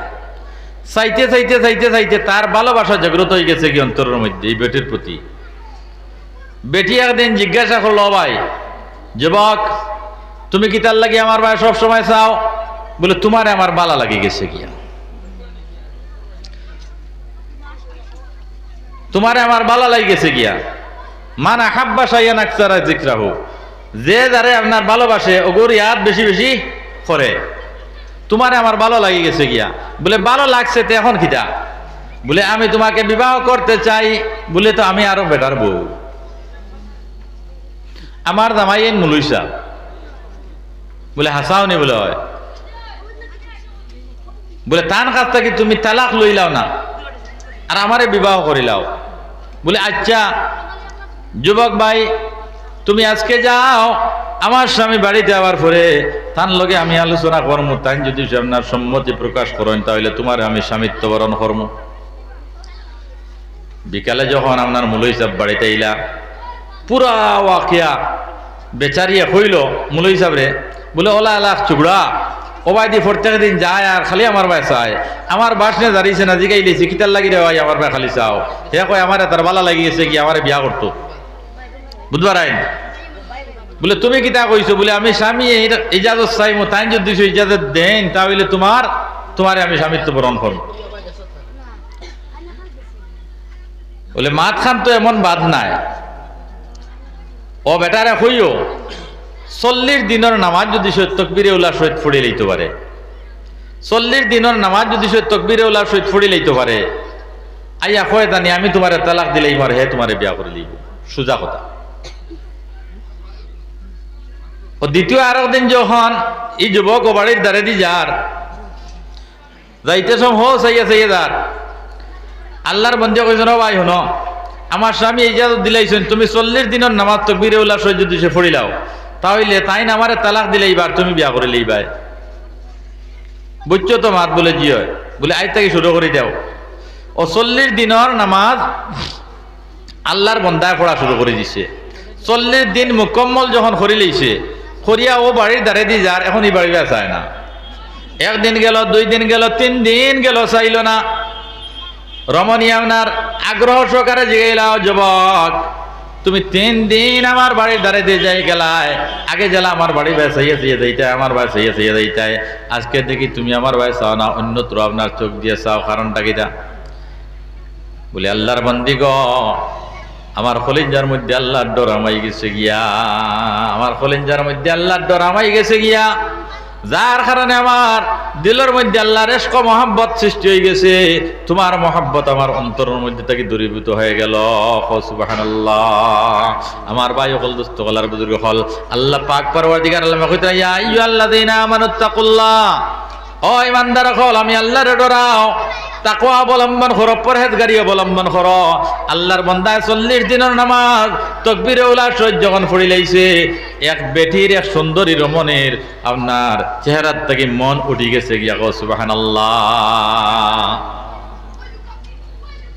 চাইতে চাইতে চাইতে চাইতে তার ভালোবাসা জাগ্রত হয়ে গেছে কি অন্তরের মধ্যে এই বেটির প্রতি। বেটি একদিন জিজ্ঞাসা করলো, ভাই যুবক, তুমি কি তার লাগে আমার ভাই সব সময় চাও? বলে, তোমারে আমার বালা লাগে গেছে গিয়া, তোমারে আমার বালা লাগে গেছে গিয়া। মান আহাব্বা শাইআন আকসারা যিকরাহু, যে যারে আপনার ভালোবাসে ওগর ইয়াদ বেশি বেশি করে। তোমারে আমার ভালো লাগে গেছে গিয়া। বলে, ভালো লাগছে তো এখন খিদা? বলে, আমি তোমাকে বিবাহ করতে চাই। বলে, তো আমি আরো বেটার বউ, আমার জামাই এই মুলুই সাহেব। বলে, হাসাওনি? বলে, হয়। বলে, তার কাছ থেকে তুমি তালাক লইলাও না আর আমারে বিবাহ করিলাও। বলে, আচ্ছা যুবক ভাই, তুমি আজকে যাও, আমার স্বামী বাড়িতে আবার পরে তার লগে আমি আলোচনা করবো, তাই যদি আপনার সম্মতি প্রকাশ করেন তাহলে তোমার আমি স্বামিত্ব বরণ করবো। বিকালে যখন আপনার মুলই সাহেব বাড়িতে ইলা, পুরা ওয়াকিয়া বেচারিয়া হইল মুলই সাহেবরে। বলে, ওলা লাখ চুগড়া ওবাই দি প্রত্যেক দিন যায় আর খালি আমার ভাই চায়, আমার বাসনে দাঁড়িয়েছে না, জিগাই লিছি কিতার লাগি রে ভাই আমার ভাই খালি চাও। হে কয়, আমার তার বালা লাগিয়েছে কি আমার বিয়া করতো, বুধবার আইন। বলে, তুমি কিতা কইছো? বলে, আমি স্বামী ইজাজত চাইমো, তাই যদি ইজাজত দেন তাহলে তোমারে আমি স্বামিত্ব বরণ করব। বলে, মাত খান তো এমন বাদ নাই, ও বেটারে কইও 40 দিনের নামাজ যদি সে তকবীরে উলার সহিত ফুড়ে লইতে পারে, 40 দিনের নামাজ যদি সে তকবীরে উলার সহিত ফুড়ে লইতে পারে, আইয়া কয় জানি আমি তোমারে তালাক দিলেই মার, হে তোমারে বিয়া করে লইব। সোজা কথা। ও দ্বিতীয় আর একদিন যখন এই যুবক ও বাড়ির দ্বারে দি যার, যাইতে সব হো চাইয়া চাইয়া যার, আল্লাহর বন্ধে কইছেন, ও ভাই হনো, আমার স্বামী ইজাজত দিলাইছেন, তুমি 40 দিনের নামাজ তকবীরে উলার সহিত যদি সে ফুড়িলাও তাহলে তাই না আমারে তালাক দিলে এইবার তুমি বিয়া করে লইবাই। বুঝছো তো মাত? বলে, জি হয়। বলে, আজ থেকে শুরু করে দাও। ও 40 দিনের নামাজ আল্লাহর বন্দায় পড়া শুরু করে দিছে। 40 দিন মুকম্মল যখন করি লইছে, করিয়া ও বাড়ির দ্বারে দি যার, এখন এই বাড়ি চায় না। একদিন গেল, 2 দিন গেল, 3 দিন গেল, চাইল না। রমণী আপনার আগ্রহ সহকারে জিগাইলাও, যুবক তুমি 3 দিন আমার বাড়ির দ্বারে দিয়ে যাই গেলায়, আগে জেলা আমার বাড়ি ভাই চাইয়া চাইয়া যাইতায়, আমার ভাই চাইয়া চাইয়া যাইতায়, আজকে দেখি তুমি আমার ভাই চাও না, অন্যত্র আপনার চোখ দিয়ে চাও, কারণটা কিটা? বলে, আল্লাহর বন্দি গ, আমার কলিজার মধ্যে আল্লাহর ডর আমাই গেছে গিয়া, আমার কলিজার মধ্যে আল্লাহর ডর আমাই গেছে গিয়া, যার কারণে আমার দিলের মধ্যে আল্লাহর ইশক মহব্বত সৃষ্টি হয়ে গেছে, তোমার মহব্বত আমার অন্তরের মধ্যে থেকে দূরীভূত হয়ে গেল। সুবহানাল্লাহ। আমার ভাই হল, দোস্ত হল, আর বুজুর্গ হল, আল্লাহ পাক পরওয়ারদিগার আল্লাহ কইতা, ইয়া আইয়ুহাল্লাযীনা আমানুত্তাকুল্লাহ, ও ইমানদার হল, আমি আল্লাহরে ডরাও, তাকওয়া অবলম্বন করো, পরহেজগারি অবলম্বন করো। আল্লাহর বান্দায় 40 দিনের নামাজ তাকবীরে উলা সহ্য যখন পড়ি লাইছে, এক বেটির, এক সুন্দরী রমণীর আপনার চেহারার থেকে মন উঠি গেছে গিয়া। সুবহানাল্লাহ।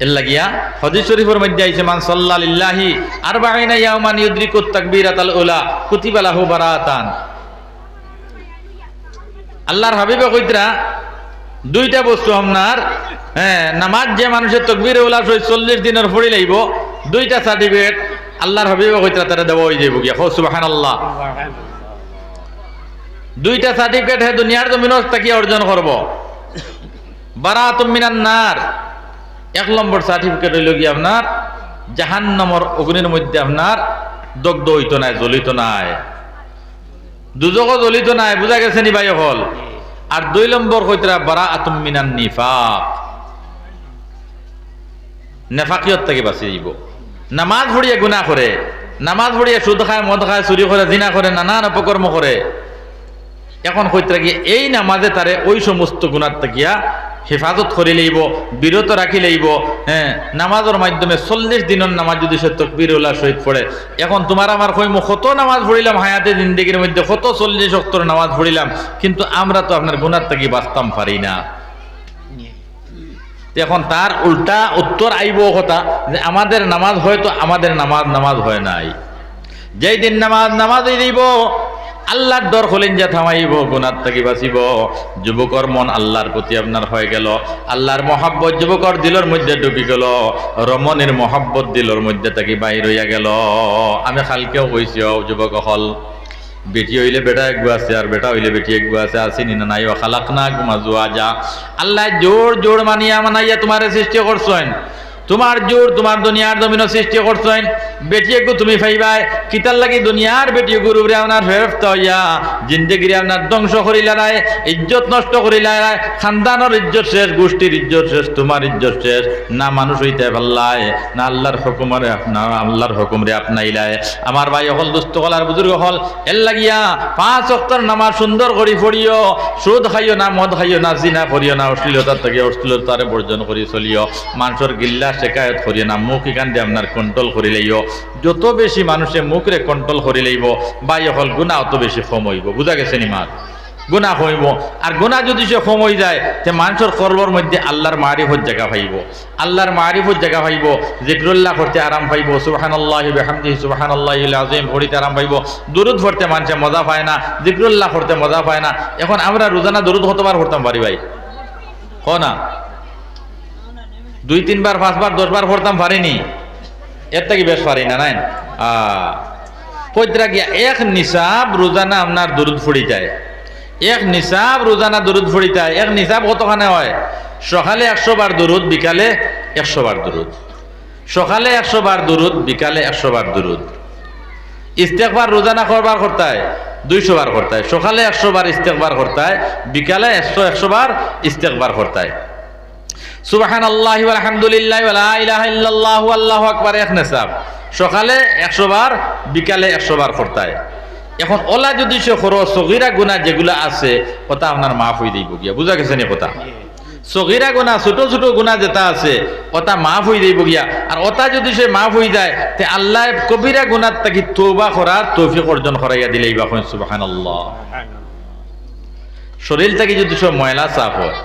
এর লাগিয়া হাদিস শরীফের মধ্যে আইছে, মান সাল্লা লিল্লাহি 40 ইয়াওমান ইউদরিকুত তাকবীরাতাল উলা কুতিবা লাহু বারাতান। আল্লাহর হাবিবে কইতরা দুইটা বস্তু আপনার, নামাজ যে মানুষের তাকবীরে উলা 40 দিনের পড়ি লাইব, দুইটা সার্টিফিকেট আল্লাহর হাবিবে কইতরা তারা দেওয়া হয়ে যাইব গিয়া। সুবহানাল্লাহ। দুইটা সার্টিফিকেট হে দুনিয়ার জমিনত থেকে অর্জন করব। বারাতুম মিনান নার, 1 নম্বর সার্টিফিকেট হইল গিয়া আপনার জাহান্নামের অগ্নির মধ্যে আপনার দগ্ধ হইতো নাই, জ্বলিত নাই, দুজকও জ্বলিত নাই। বুঝা গেছে নি ভাই হল? আর 2 নম্বর কইতরা বারাআতুম মিনান নিফাক, নেফাকিয়ত থেকে বাঁচি যাইব। নামাজ পড়িয়ে গুনাহ করে, নামাজ পড়িয়ে সুদ খায়, মদ খায়, চুরি করে, জিনা করে, নানান অপকর্ম করে, এখন কইতরা কি এই নামাজে তারে ওই সমস্ত গুনাহ থেকে হেফাজত করে লইব, বিরত রাখি লইব। নামাজের মাধ্যমে 40 দিনের নামাজ যদি সে তাকবীর উলা শহীদ পড়ে, এখন তোমার আমার কইম কত নামাজ পড়িলাম হায়াতে জিন্দেগির মধ্যে, কত 40 ওয়াক্তের নামাজ পড়িলাম, কিন্তু আমরা তো আপনার গুনাহ থেকে বাঁচতাম পারি না। এখন তার উল্টা উত্তর আইব কথা যে আমাদের নামাজ হয়তো আমাদের নামাজ হয় নাই। যেই দিন নামাজই দিব, আল্লাহর ডর হলেন যা থামাইব, গুনাহ থেকে বাঁচিব। যুবকর মন আল্লাহর প্রতি আপনার হয়ে গেল, আল্লাহর মহাব্বত যুবকর দিলের মধ্যে ডুবি গেল, রমণের মহাব্বত দিলের মধ্যে থেকে বাইর হইয়া গেল। আমি কালকেও কইছি, যুবক হল, বেটি হইলে বেটা এক আছে, আর বেটা হইলে বেটি এক আছে, আসিনি না নাই? খালাকনাকুম আজওয়াজা, আল্লাহ জোর জোর মানিয়া মানাইয়া তোমার সৃষ্টি করছেন, তোমার জোর তোমার দুনিয়ার জমিন সৃষ্টি করছেন। বেটি একটু তুমি পাইবাই, কিতার লাগি দুনিয়ার বেটি গুরুরে আপনার ফেরত হইয়া জিন্দেগিরে আপনার ধ্বংস করিলারায়, ইজ্জত নষ্ট করিলারায়, খানদানোর ইজ্জত শেষ, গোষ্ঠীর ইজ্জত শেষ, তোমার ইজ্জত শেষ। না মানুষ হইতে পারলায়, না আল্লাহর হুকুমরে আল্লাহর হুকুমরে আপনাইলায়। আমার ভাই হল, দুস্থ হল, আর বুজুর্গ হল, এর লাগিয়া 5 ওয়াক্তের নামাজ সুন্দর করি পড়িও, সুদ খাইও না, মদ খাইও না, জিনা করিও না, অশ্লীলতার থেকে অশ্লীলতারে বর্জন করি চলিও, মানুষের গিল্লা শেখায়ত করিও না, মুখ এখান দিয়ে আপনার কন্ট্রোল করি লইও। যত বেশি মানুষে মুখরে কন্ট্রোল করি লইব, বাই হল গুনাহ অত বেশি কম হইব। বুঝা গেছে নি? মার গুনাহ হইব, আর গুনাহ যদি সে কম হয়ে যায়, তে মানুষের কলবের মধ্যে আল্লাহর মারিফত জায়গা পাইব, আল্লাহর মারিফত জায়গা পাইব, জিকরুল্লাহ করতে আরাম পাইব, সুবহানাল্লাহি বিহামদিহি সুবহানাল্লাহিল আযীম পড়িতে আরাম পাইব। দুরুদ পড়তে মানুষে মজা পায় না, জিকরুল্লাহ করতে মজা পায় না। এখন আমরা রোজানা দুরুদ কতবার পড়তাম পারি ভাই? ক না 2, 3 বার, 5 বার, 10 বার পড়তাম পারিনি? এর থেকে বেশ পারি না? নাই কইতরা গিয়া 1 নিসাব রোজানা আপনার দুরুদ পড়িতায়, 1 নিসাব রোজানা দুরুদ পড়িতায়। 1 নিসাব কতখানে হয়? সকালে 100 বার দুরুদ, বিকালে 100 বার দুরুদ। সকালে 100 বার দুরুদ, বিকালে 100 বার দুরুদ। ইস্তেগফার রোজানা করবার করতায় 200 বার করতায়, সকালে 100 বার ইস্তেগফার করতায়, বিকালে 100 বার ইস্তেগফার করতায়। সুবহানাল্লাহি ওয়া আলহামদুলিল্লাহি ওয়া লা ইলাহা ইল্লাল্লাহু আল্লাহু আকবার 1 নিসাব, সকালে 100 বার, বিকালে 100 বার করতায়। এখন ওলা যদি সে করো, সগীরা গুনাহ যেগুলা আছে কথা আপনার মাফ হয়ে দিব গিয়া। বুঝা গেছে নি কথা? সগীরা গুনাহ, ছোট ছোট গুনাহ যেটা আছে ওটা মাফ হয়ে দিব গিয়া। আর ওটা যদি সে মাফ হয়ে যায়, তে আল্লাহ কবিরা গুনাহ থেকে তওবা করার তৌফিক অর্জন করাইয়া দিলেই বা কই সুবহানাল্লাহ। শরীর থেকে যদি সব ময়লা সাফ হয়,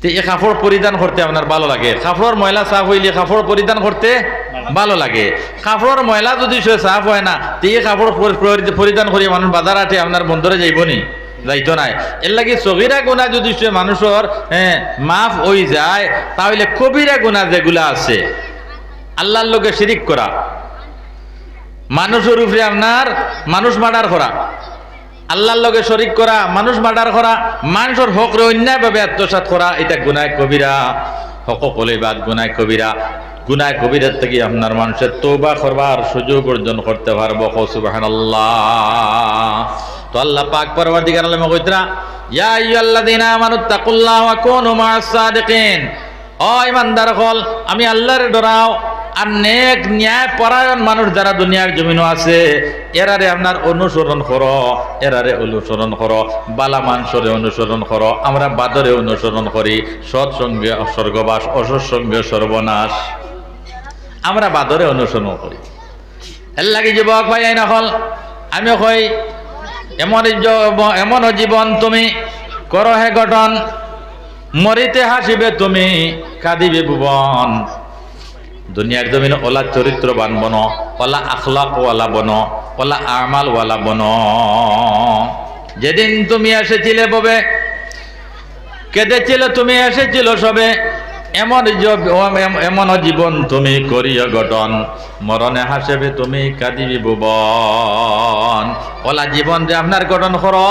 এই কাপড় পরিধান করতে আপনার ভালো লাগে। কাপড়ের ময়লা সাফ হইলে কাপড় পরিধান করতে ভালো লাগে। কাপড়ের ময়লা যদি সে সাফ হয় না, তো এই কাপড় পরিধান করিয়া মানুষ বাজার আটে আপনার বন্ধরে যাইব নি? যাইতো নাই। এর লাগে সগীরা গুনাহ যদি সে মানুষের মাফ হয়ে যায়, তাহলে কবিরা গুনাহ যেগুলা আছে, আল্লাহর লগে শিরিক করা, মানুষের উপরে আপনার মানুষ মার্ডার করা, আল্লাহর লগে শরিক করা, মানুষ মার্ডার করা, মানুষের হকরে অন্যায়ভাবে আত্মসাৎ করা, এটা গুনাহ কবিরা। হক কলিবাদ গুনাহ কবিরা। গুনাহ কবিরার থেকে আপনার মানুষের তওবা করবার সুযোগ অর্জন করতে পারবো। সুবহানাল্লাহ। তো আল্লাহ পাক পরবর্তীকার আলমে কইতরা ইয়া আইয়ুহাল্লাযীনা আমানুত্তাকুল্লাহ ওয়া কুনু মা'আস সাদিকিন। ও ইমানদার হল, আমি আল্লাহর ডরাও আর নেক ন্যায় পরায়ণ মানুষ যারা দুনিয়ার জমিনও আছে এরারে আপনার অনুসরণ করো, এরারে অনুসরণ করো, বালা মানুষরে অনুসরণ করো। আমরা বাদরে অনুসরণ করি, সৎসঙ্গে স্বর্গবাস, অসৎসঙ্গে সর্বনাশ। আমরা বাদরে অনুসরণ করি। এর লাগি যুবক ভাই আইনা হল, আমি কই এমন জীবন তুমি করো হে গঠন, মরিতে হাসিবে তুমি কাঁদিবে ভুবন। দুনিয়ার জমিন ওলা চরিত্রবান বনো, ওলা আখলাক ওয়ালা বনো, ওলা আমাল ওয়ালা বনো। যেদিন তুমি এসেছিলে ববে, কেঁদেছিল তুমি এসেছিল সবে, এমন জীবন তুমি করিও গঠন, মরণে হাসিবে তুমি কাঁদিবি ভুবন। ওলা জীবন যে আপনার গঠন করো,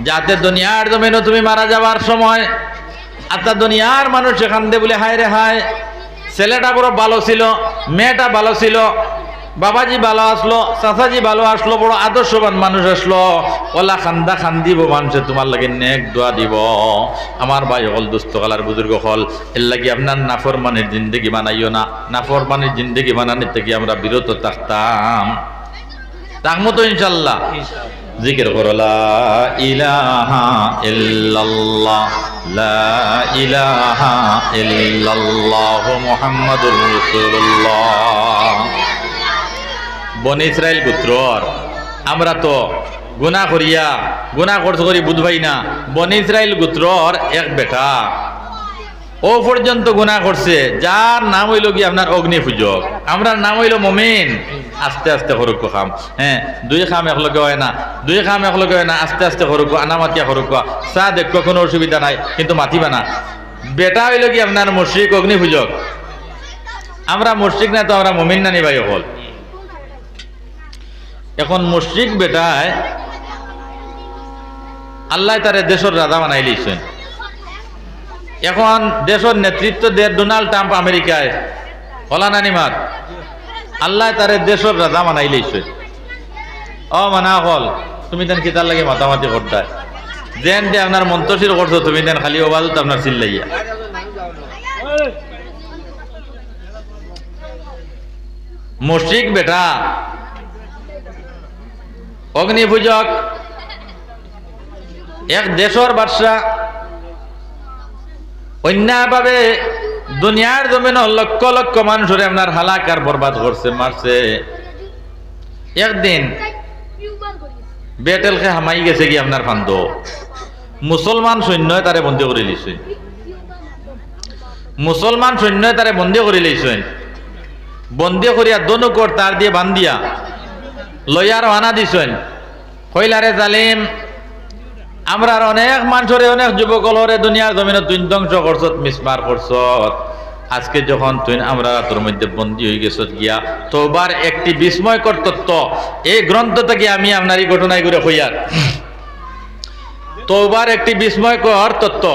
যাতে দুনিয়ার জমিনও তুমি মারা যাবার সময় আত্মা দুনিয়ার মানুষ সেখান দিয়ে বলে হায় রে হায়, ছেলেটা বড় ভালো ছিল, মেয়েটা ভালো ছিল, বাবাজি ভালো আসলো, চাচাজি ভালো আসলো, বড় আদর্শবান মানুষ আসলো। ওলা খান্দা খান্দিব মানুষে তোমার লাগে নেক দোয়া দিব। আমার ভাই হল, দুস্থ কালার বুজুর্গ হল, এর লাগি আপনার নাফরমানের জিন্দগি বানাইও না। নাফরমানের জিন্দগি বানানোর থেকে আমরা বিরত থাকতাম, থাকবো তো ইনশাল্লাহ। জিকির করো লা ইলাহা ইল্লাল্লাহ, লা ইলাহা ইল্লাল্লাহ মুহাম্মাদুর রাসূলুল্লাহ। বনি ইসরাইল গোত্রর আমরা তো গুনাহ করিয়া গুনাহ করতে করি বুঝবাই না। বনি ইসরাইল গোত্রর এক বেটা ও পর্যন্ত গুনাহ করছে, যার নাম হইল কি আপনার অগ্নি পূজক। আমরা নাম হইল মুমিন। আস্তে আস্তে করুক খাম, হ্যাঁ, দুই খাম একলগে হয় না, দুই খাম একলগে হয় না, আস্তে আস্তে করুক, আনামাতিয়া করুক, চা দেখো কোনো অসুবিধা নাই, কিন্তু মাতিবা না। বেটা হইল কি আপনার মুশরিক, অগ্নি পূজক। আমরা মুশরিক না তো আমরা মুমিন না নি ভাই হল। এখন মুশরিক বেটায় আল্লাহ তারে দেশের রাজা বানাই লিছেন। এখন দেশের নেতৃত্ব দেয় ডোনাল্ড ট্রাম্প আমেরিকায়, হলা নানি মাত আল্লাহ তারে দেশের রাজা বানাই লিছে। ও মানা হল, তুমি দেন কিতার লাগে মাতামাতি করতায়, যেন দিয়ে আপনার মন্তশির করছো, তুমি দেন খালি ওবাজত আপনার চিল্লাইয়া। মুশরিক বেটা অগ্নি পূজক, এক দেশের বাদশা, অন্যভাবে দুনিয়ার জমিন লক্ষ লক্ষ মানুষের আপনার হালাকার বরবাদ করছে, মারছে। একদিন বেটেলকে হামাই গেছে কি আপনার ফান্দ, মুসলমান সৈন্য তারে বন্দী করে লিছেন। মুসলমান সৈন্য তারে বন্দী করে লিছেন। বন্দী করিয়া দনুকর তার দিয়ে বান্ধিয়া লইয়ার আনা দিছেন। কইলারে জালিম, আমরা অনেক মানুষরে, অনেক যুবকলরে দুনিয়ার জমিনে তুই ধ্বংস করছত, মিসমার করছত। আজকে যখন তুই আমরা তোর মধ্যে বন্দী হয়ে গেছত গিয়া, তোবার একটি বিস্ময়কর তত্ত্ব এই গ্রন্থ থেকে আমি আপনার এই ঘটনায় করে হইয়ার, তোবার একটি বিস্ময়কর তত্ত্ব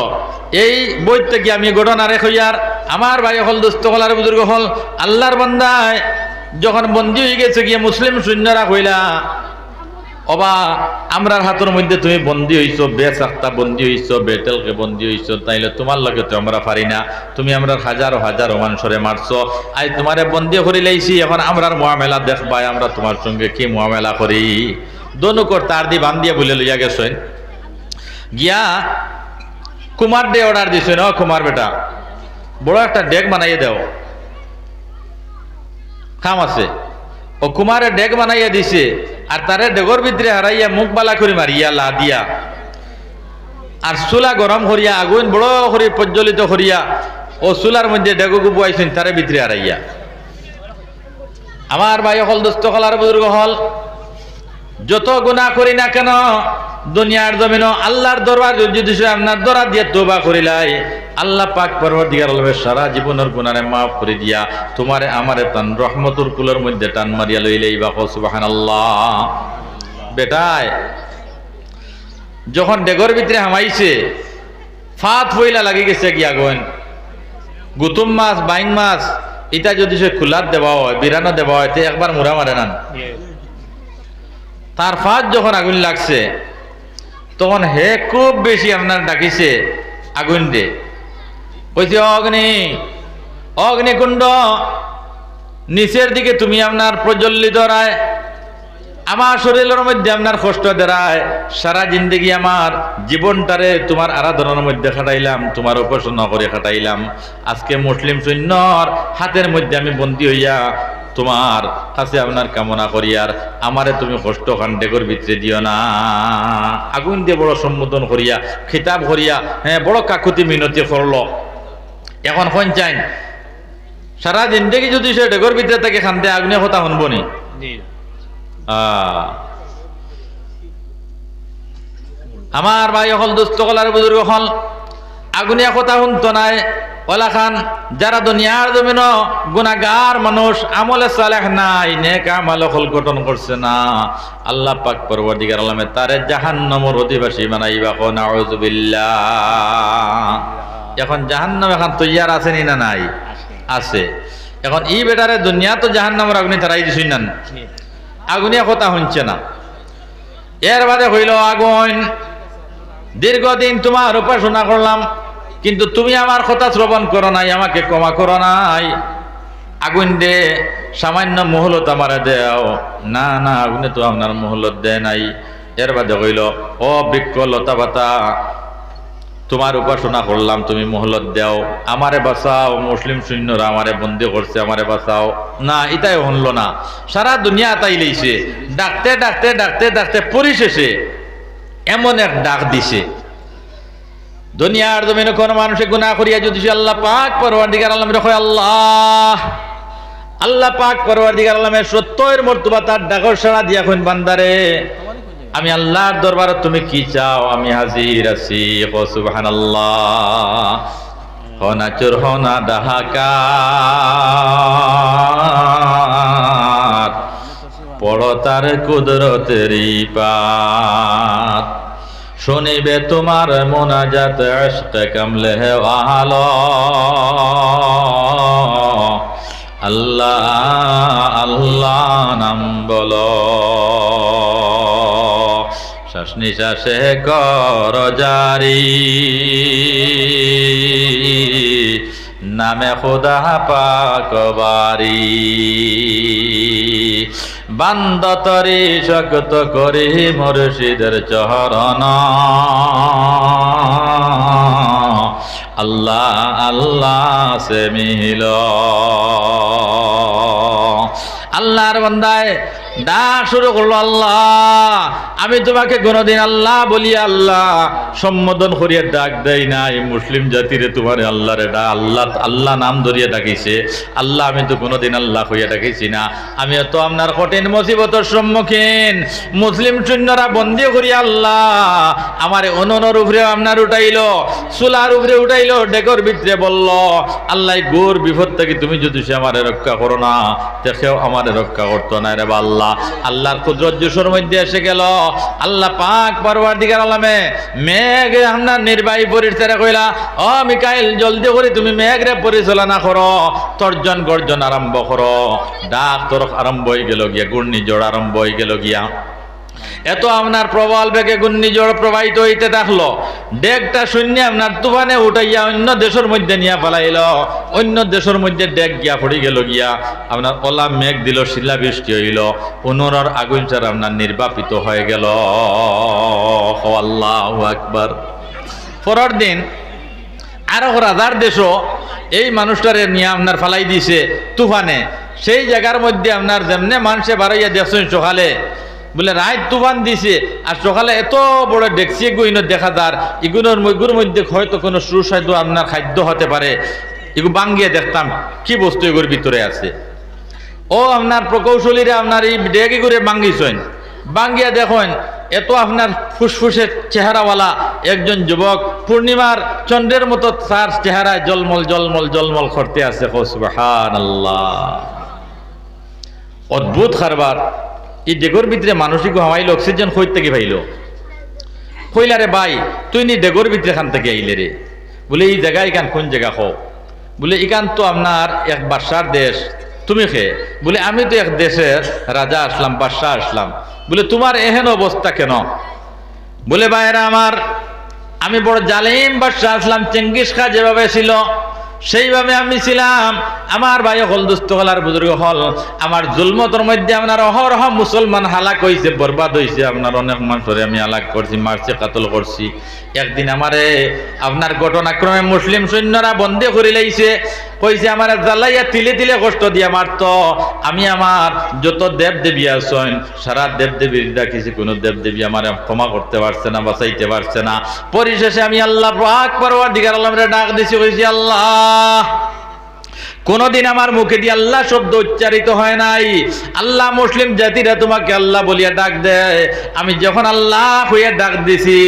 এই বই থেকে আমি ঘটনা রে হইয়ার। আমার ভাই হল, দুস্থ হলার বুজুর্গ হল, আল্লাহর বান্দায় যখন বন্দী হয়ে গেছে গিয়ে মুসলিম সৈন্যরা কইলা, অবা আমরার হাতের মধ্যে তুমি বন্দী হইছো, বেসাক্তা বন্দী হইছো, বেটেলকে বন্দী হইছো, তাইলে তোমার লগে তো আমরা পারি না। তুমি আমরা হাজারো হাজারো মানুষরে মারছো, আই তোমারে বন্দী করে লাইছি। এখন আমরার মুআমেলা দেখবাই, আমরা তোমার সঙ্গে কি মুআমেলা করি। দনুকর তার দি বান্ধিয়া বলে লইয়া গেছেন। গিয়া কুমার ডে অর্ডার দিছেন, ও কুমার বেটা বড় একটা ডেক বানাইয়ে দেও, খাম আছে। ও কুমারে ডেক বানাইয়া দিছে, আর তারে ডেগর ভিতরে হারাইয়া মুখ বালা করে মারিয়া লা দিয়া, আর চুলা গরম করিয়া আগুন বড় করে প্রজ্বলিত করিয়া ও চুলার মধ্যে ডেগু বুয়াইছেন তারে ভিতরে হারাইয়া। আমার ভাই হল, দুস্থ হলার বুজুর্গ হল, যত গুনাহ করি না কেন দুনিয়ার জমিন আল্লাহর দরবার যদি আপনার দরা দিয়ে তওবা করিলাই, আল্লাহ পাক পরবর্তীকার আলমে সারা জীবনের গুনারে মাফ করে দিয়া তোমারে আমারে তান রহমতুর কুলের মধ্যে টান মারিয়া লইলেই বা সুবহানাল্লাহ। বেটায় যখন ডেগর ভিতরে হামাইছে, ফাত হইলা লাগি গেছে গিয়া গন গুতুম মাছ, বাইং মাছ, এটা যদি সে খোলাত দেওয়া হয়, বিরানো দেওয়া হয়, তে একবার মুড়া মারে না। তার ফাঁস যখন আগুন লাগছে তখন হে খুব বেশি আপনার ডাকিছে আগুন দে, কইছে অগ্নি অগ্নিকুণ্ড নিচের দিকে তুমি আপনার প্রজ্বলিত রায়, আমার শরীরের মধ্যে আপনার কষ্ট দেরায়, সারা জিন্দগি আমার জীবনটারে তোমার আরাধনার মধ্যে খাটাইলাম, তোমার উপাসনা করে খাটাইলাম, আজকে মুসলিম সৈন্যর হাতের মধ্যে আমি বন্দী হইয়া তোমার কাছে আপনার কামনা করি, আর আমারে তুমি কষ্ট খান্ডেকর ভিতরে দিও না। আগুন দিয়ে বড় সম্বোধন করিয়া খিতাব করিয়া হ্যাঁ বড় কাকুতি মিনতি করলো। এখন কোন চাই সারা জিন্দগি যদি সে ডেগর ভিতরে তাকে খান্তে আগুনে কথা শুনবো নি? আমার ভাই হল দুস্থ কলার বুজুর্গ হল আগুনিয়া কথা শুনতো নাই ওলা খান, যারা দুনিয়ার জমিন গুনাহগার মানুষ, আমলে সালেহ নাই, নেক আমল হল গঠন করছে না, আল্লাহ পাক পরওয়ারদিগার আলমে তারে জাহান্নামের অধিবাসী বানাইবা। নাউযুবিল্লাহ। এখন জাহান্নাম এখন তৈয়ার আছে নি না নাই? আছে। এখন ই বেটারে দুনিয়া তো জাহান্নামের আগুনে তারাই দিছই না, আগুনিয়া কথা শুনছে না। এর বাদে হইল আগুন, দীর্ঘদিন তোমার উপাসনা করলাম কিন্তু তুমি আমার কথা শ্রবণ করো নাই, আমাকে ক্ষমা করো নাই, আগুন দে সামান্য মহলত আমারে দেও। না না, আগুনে তো আপনার মহলত দেয় নাই। এর বাদে হইল ও বৃক্ষ লতা পাতা, তোমার উপাসনা করলাম, তুমি মহলত দেও, আমারে বাঁচাও, মুসলিম সৈন্যরা আমারে বন্দী করছে, আমারে বাঁচাও। না, এটাই হনলো না, সারা দুনিয়া তাই লইছে, ডাকতে ডাকতে ডাকতে ডাকতে পরিশেষে এমন এক ডাক দিছে, দুনিয়ার জমিনে কোন মানুষে গুনাহ করিয়া যদি আল্লাহ পাক পরওয়ারদিগার আলমের হয় আল্লাহ, আল্লাহ পাক পরওয়ারদিগার আলমের সত্যের মর্তবা তার ডাকর সাড়া দিয়া কইন বান্দারে আমি আল্লাহর দরবারে তুমি কি চাও, আমি হাজির আছি। সুবহানাল্লাহ। হনা চোর হনা ডাহাকার, পড়ো তার কুদরতের পাত, শুনিবে তোমার মোনাজাত ইশকে কামলে ওয়ালো। আল্লাহ আল্লাহ নাম বলো, শ্বাস নিঃশ্বাসে কর জারি, নামে খুদা পাক বারি, বান্দতরি শক্ত করি মুর্শিদের চরণ, আল্লাহ আল্লাহ সে মিল। আল্লাহর বান্দায় ডাক শুরু করলো, আল্লাহ আমি তোমাকে কোনদিন আল্লাহ বলি আল্লাহ সম্বোধন করিয়া ডাক দেই নাই, মুসলিম জাতিরে তোমার আল্লাহরে ডাক, আল্লাহ আল্লাহ নাম ধরিয়া ডাকিছে, আল্লাহ আমি তো কোনোদিন আল্লাহ হইয়া ডাকিছি না। আমিও তো আপনার কঠিন মুসিবতের সম্মুখীন, মুসলিম সৈন্যরা বন্দী করিয়া আল্লাহ আমারে অননের উপরে আপনার উঠাইলো, চুলার উপরে উঠাইলো, ডেকর ভিতরে বলল আল্লাহ গোর বিপদ থেকে তুমি যদি সে আমারে রক্ষা করো না, দেখেও আমারে রক্ষা করতো না রে বা আল্লাহ। আল্লাহর কুদরত জোশের মধ্যে এসে গেল, আল্লাহ পাক পরওয়ারদিগার আলমে মেঘ আপনার নির্বাহী পরিচালনা কইলা, ও মিকাইল জলদি করে তুমি মেঘরে পরিচালনা করো, তর্জন গর্জন আরম্ভ করো। ডাক তরফ আরম্ভ হয়ে গেল গিয়া, ঘূর্ণিঝড় আরম্ভ হয়ে গেল গিয়া, এত আপনার প্রবল বেগে ঘূর্ণিঝড় প্রবাহিত হইতে থাকলো, ডেকটা শূন্য আপনার তুফানে উঠাইয়া অন্য দেশের মধ্যে নিয়ে পালাইল, অন্য দেশের মধ্যে ডেক গিয়া পড়ে গেল গিয়া, আপনার ওলা মেঘ দিল, শিলা বৃষ্টি হইল, পুনরার আগুন চার আপনার নির্বাপিত হয়ে গেল। আল্লাহু আকবার। পরের দিন আরো রাজার দেশও এই মানুষটারে নিয়ে আপনার ফালাই দিছে তুফানে, সেই জায়গার মধ্যে আপনার যেমনে মানুষে বাড়াইয়া দেখছেন সকালে বলে রাত তুফান দিছে, আর সকালে এত বড় ডেকসি এগুলো দেখা যার, এগুলোর মধ্যে হয়তো কোনো সুস্বাদু আপনার খাদ্য হতে পারে, এগুলো বাঙ্গিয়ে দেখতাম কি বস্তু এগুলোর ভিতরে আছে। ও আপনার প্রকৌশলীরা আপনার এই ডেকে করে বাঙ্গিছেন, বাঙ্গিয়া দেখেন এত আপনার ফুসফুসের চেহারাওয়ালা একজন যুবক, পূর্ণিমার চন্দ্রের মতো তার চেহারায় জলমল জলমল জলমল করতে আছে। সুবহানাল্লাহ, অদ্ভুত কারবার। এই ডেগোর ভিতরে মানুষই হামাইল, অক্সিজেন কই থেকে পাইল? কইলা রে ভাই তুই নি ডেগোর ভিতরে খান থেকে আইলে রে? বলে এই জায়গা এখান কোন জায়গা হোক? বলে এখান তো আপনার এক বাদশার দেশ, তুমি খে? বলে আমি তো এক দেশের রাজা আসলাম, বাদশাহ আসলাম। বলে তোমার এহেন অবস্থা কেন? বলে ভাইয়েরা আমার, আমি বড় জালিম বাদশাহ আসলাম। চেঙ্গিস খা যেভাবে ছিল সেইভাবে আমি ছিলাম। আমার ভাই হল, দুস্থ হল আর বুজুর্গ হল, আমার জুলমতর মধ্যে আপনার অহরহ মুসলমান হালাক হয়েছে, বরবাদ হয়েছে। আপনার অনেক মানুষরে আমি হালাক করছি, মারছি, কাতল করছি। একদিন আমারে আপনার ঘটনাক্রমে মুসলিম সৈন্যরা বন্দী করে লাইছে, কইছে আমার জ্বালাইয়া তিলে তিলে কষ্ট দিয়া মারত। আমি আমার যত দেব দেবী আছেন সারা দেব দেবীর ডাকিছি, কোনো দেব দেবী আমার ক্ষমা করতে পারছে না, বাঁচাইতে পারছে না। পরিশেষে আমি আল্লাহ পাক পরওয়ারদিগার আলমের ডাক দিছি, কইছি আল্লাহ, কোনদিন আমার মুখে দিয়ে আল্লাহ শব্দ উচ্চারিত হয় নাই। আল্লাহ, মুসলিম জাতিরা তোমাকে আল্লাহ বলিয়া ডাক দেয়। আমি যখন আল্লাহ হইয়া ডাক দিছি,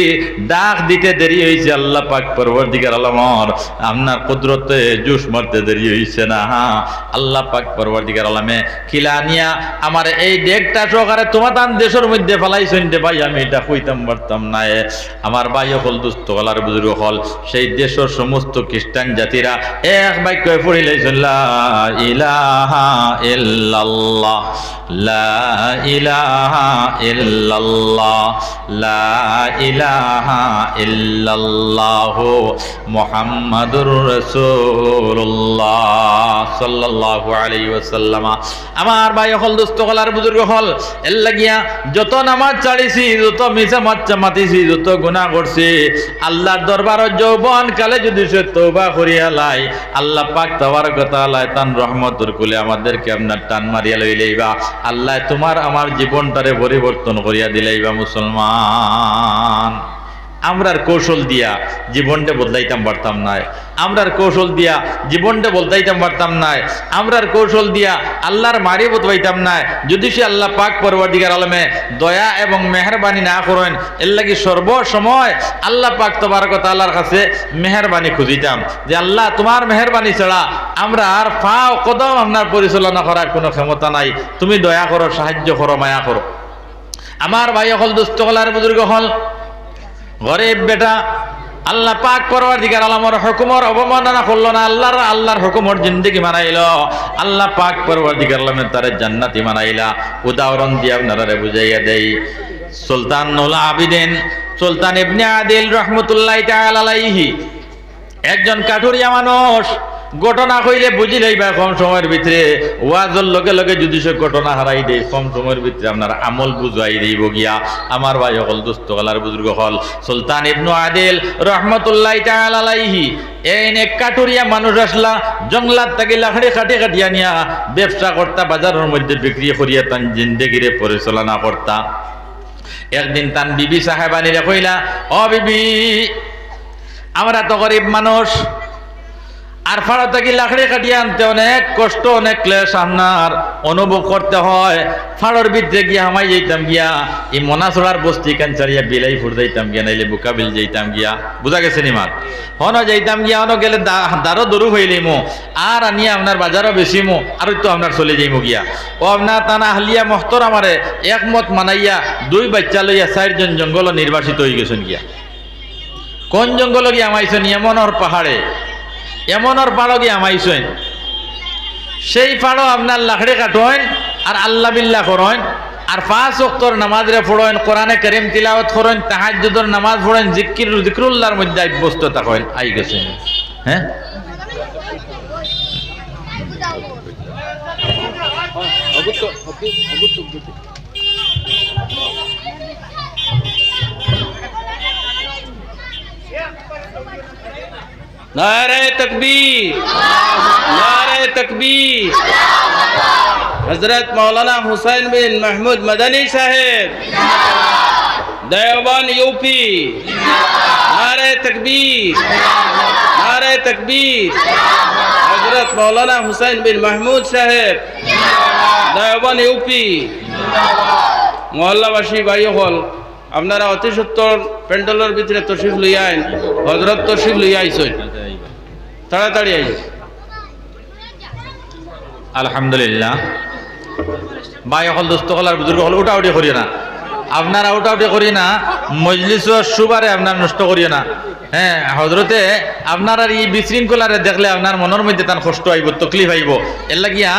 ডাক দিতে দেরি হয়েছে। আল্লাহ পাক পরওয়ারদিগার আলমর আপনার কুদরতে জুস মারতে দেরি হয়েছে না। আল্লাহ পাক পরওয়ারদিগার আলমে খিলা নিয়া আমার এই ডেকটা সহকারে তোমার তান দেশের মধ্যে ফেলাইছেন রে ভাই, আমি এটা কইতাম পারতাম না। আমার ভাই হল, দুস্থ হল আর বুজুর্গ হল, সেই দেশের সমস্ত খ্রিস্টান জাতিরা এক বাক্য পড়িলাইছেন, লা ইলাহা ইল্লাল্লাহ, লা ইলাহা ইল্লাল্লাহ, লা ইলাহা ইল্লাল্লাহু মুহাম্মাদুর রাসূলুল্লাহ সাল্লাল্লাহু আলাইহি ওয়াসাল্লাম। আমার ভাই হল, দুস্থ হল আর বুজুর্গ হল, এর লাগিয়া যত নামাজ ছাড়িছি, যত মিছা মাচ্চা মাতিছি, যত গুনাহ করছি, আল্লাহর দরবার যৌবন কালে যদি সে তওবা করিয়া লাই, আল্লাহ পাক তাবারক ওয়া তাআলা তান রহমতের কুলে আমাদেরকে আপনার টান মারিয়া লইলেইবা। আল্লাহ তোমার আমার জীবনটারে পরিবর্তন করিয়া দিলেইবা। মুসলমান, আমরার কৌশল দিয়া জীবনটা বদলাইতাম পারতাম নাই। আমরার কৌশল দিয়া জীবনটা বদলাইতাম পারতাম নাই। আমরার কৌশল দিয়া আল্লাহর মারি বদলাইতাম নাই। যদি সে আল্লাহ পাক পরওয়ারদিগার আলমে দয়া এবং মেহরবানি না করেন, এর লাগি সর্বসময় আল্লাহ পাক তাবারক ওয়া তাআলার কাছে মেহরবানি খুঁজিতাম যে আল্লাহ, তোমার মেহরবানি ছাড়া আমরা আর পাও কদম আপনার পরিচালনা করার কোনো ক্ষমতা নাই। তুমি দয়া করো, সাহায্য করো, মায়া করো। আমার ভাই হল, দুস্থ হল আর বুজুর্গ হল, গরিব বেটা আল্লাহ পাক পরওয়ারদিগার আলমের হুকুমের অবমাননা করলো না, আল্লাহর হুকুমের জিন্দেগি মানাইল। আল্লাহ পাক পরওয়ারদিগার আলমের তারে জান্নাতি মানাইলা। উদাহরণ দিয়ে আপনারা বুঝাইয়া দেই। সুলতানুল আবিদিন সুলতান ইবনে আদিল রহমতুল্লাহি তাআলা আলাইহি একজন কাঠুরিয়া মানুষ। ঘটনা কইলে বুঝি লইবা কম সময়ের ভিতরে, ওয়াজের লগে লগে যদি সে ঘটনা হারাই দেয়, কম সময়ের ভিতরে আপনার আমল বুঝাই দিব গিয়া। আমার ভাই হল, দুস্থ হল আর বুজুর্গ হল, সুলতান ইবনে আদিল রহমতুল্লাহি তাআলা আলাইহি এই এক কাঠুরিয়া মানুষ আসলা, জঙ্গলাত থেকে লাকড়ি কাটিয়া নিয়া ব্যবসা করতা, বাজারের মধ্যে বিক্রি করিয়া তান জিন্দেগিরে পরিচালনা করতা। একদিন তান বিবি সাহেবানিরে কইলা, ও বিবি, আমরা তো গরিব মানুষ, আর ফাড়া থেকে লাকড়ি কাটিয়ে আনতে অনেক কষ্ট, অনেক ক্লেশ আপনার অনুভব করতে হয়। ফাড়োর ভিতরে গিয়া হামাই যাইতাম গিয়া, এই মনাছড়ার বস্তি কান চারিয়া বিলাই ফুট যাইতাম গিয়া, নাইলে বুকাবিল যাইতাম গিয়া, বুঝা গেছে নি মার, হন যাইতাম গিয়া, হন গেলে দারো দরু হইলিমো, আর আনিয়া আপনার বাজারও বেশিমো, আর তো আপনার চলে যাইমো গিয়া। ও আপনার তানা হালিয়া মহতর আমারে একমত মানাইয়া 2 বাচ্চা লইয়া 4 জন জঙ্গল নির্বাসিত হয়ে গেছেন গিয়া। কোন জঙ্গল গিয়া আমাইছেন? এমনর পাহাড়ে, এমনর পাড়ো গিয়ে আমাইছেন। সেই পাড়ো আপনার লাকড়ি কাটোয়েন আর আল্লাহ বিল্লাহ করেন, আর 5 ওয়াক্তর নামাজ রে পড়েন, কোরআনে কারীম তিলাওয়াত করেন, তাহাজ্জুদের নামাজ পড়েন, জিকিরুল্লাহর মধ্যে ব্যস্ত থাকেন। আই গেছেন, হ্যাঁ नारे तकबीर, नारे तकबीर। हजरत मौलाना हुसैन बिन महमूद मदनी साहेब, देवबंद यूपी। नारे तकबीर, नारे तकबीर। हजरत मौलाना हुसैन बिन महमूद साहेब, देवबंद यूपी। मोहल्लाबासी भाई हल, আপনারা অতি সত্তর প্যান্ডেলের ভিতরে তশরিফ লইয়া আইন। হযরত তশরিফ লইয়া আইছেন, তাড়াতাড়ি আইন। আলহামদুলিল্লাহ। ভাই হল, দুস্থ হল আর বুজুর্গ হল, উঠাউঠি করিও না, আপনার আউটাউটে করি না, মজলিস সুবারে আপনার নষ্ট করিও না। হ্যাঁ হজরতে আপনার আর এই বিশৃঙ্খলারে দেখলে আপনার মনের মধ্যে তার কষ্ট আইব, তকলিফ আইব। এর লাগিয়া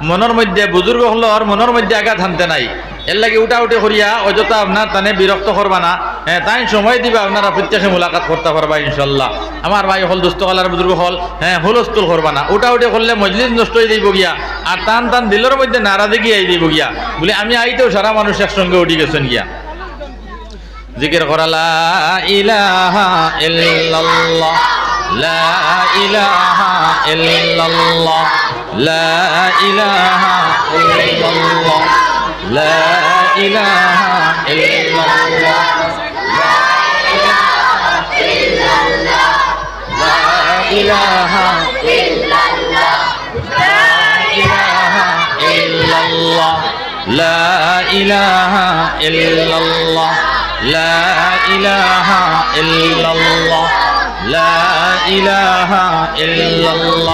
মনের মধ্যে বুজুর্গ হলর মনের মধ্যে আঘাত হানতে নাই। এর লাগে উঠে করিয়া অযথা আপনার তানে বিরক্ত করবা না। হ্যাঁ তাই সময় দিবা, আপনারা প্রত্যেকে মোলাকাত করতে পারবা ইনশাল্লাহ। আমার ভাই হল দুস্থ হলার বুজুর্গ হল, হ্যাঁ হুলস্থুল করবা না। উঠে করলে মজলিস নষ্ট হয়ে দিব গিয়া, আর টান দিলের মধ্যে নারাজে গিয়ে দিব গিয়া বলে আমি আইতেও সারা মানুষ একসঙ্গে উঠি গেছেন গিয়া। জিকির করা লা ইলাহা ইল্লাল্লাহ, লা ইলাহা ইল্লাল্লাহ, লা ইলাহা ইল্লাল্লাহ, লা ইলাহা ইল্লাল্লাহ, লা ইলাহা ইল্লাল্লাহ, লা ইলাহা ইল্লাল্লাহ, লা ইলাহা ইল্লাল্লাহ, লা ইলাহা ইল্লাল্লাহ।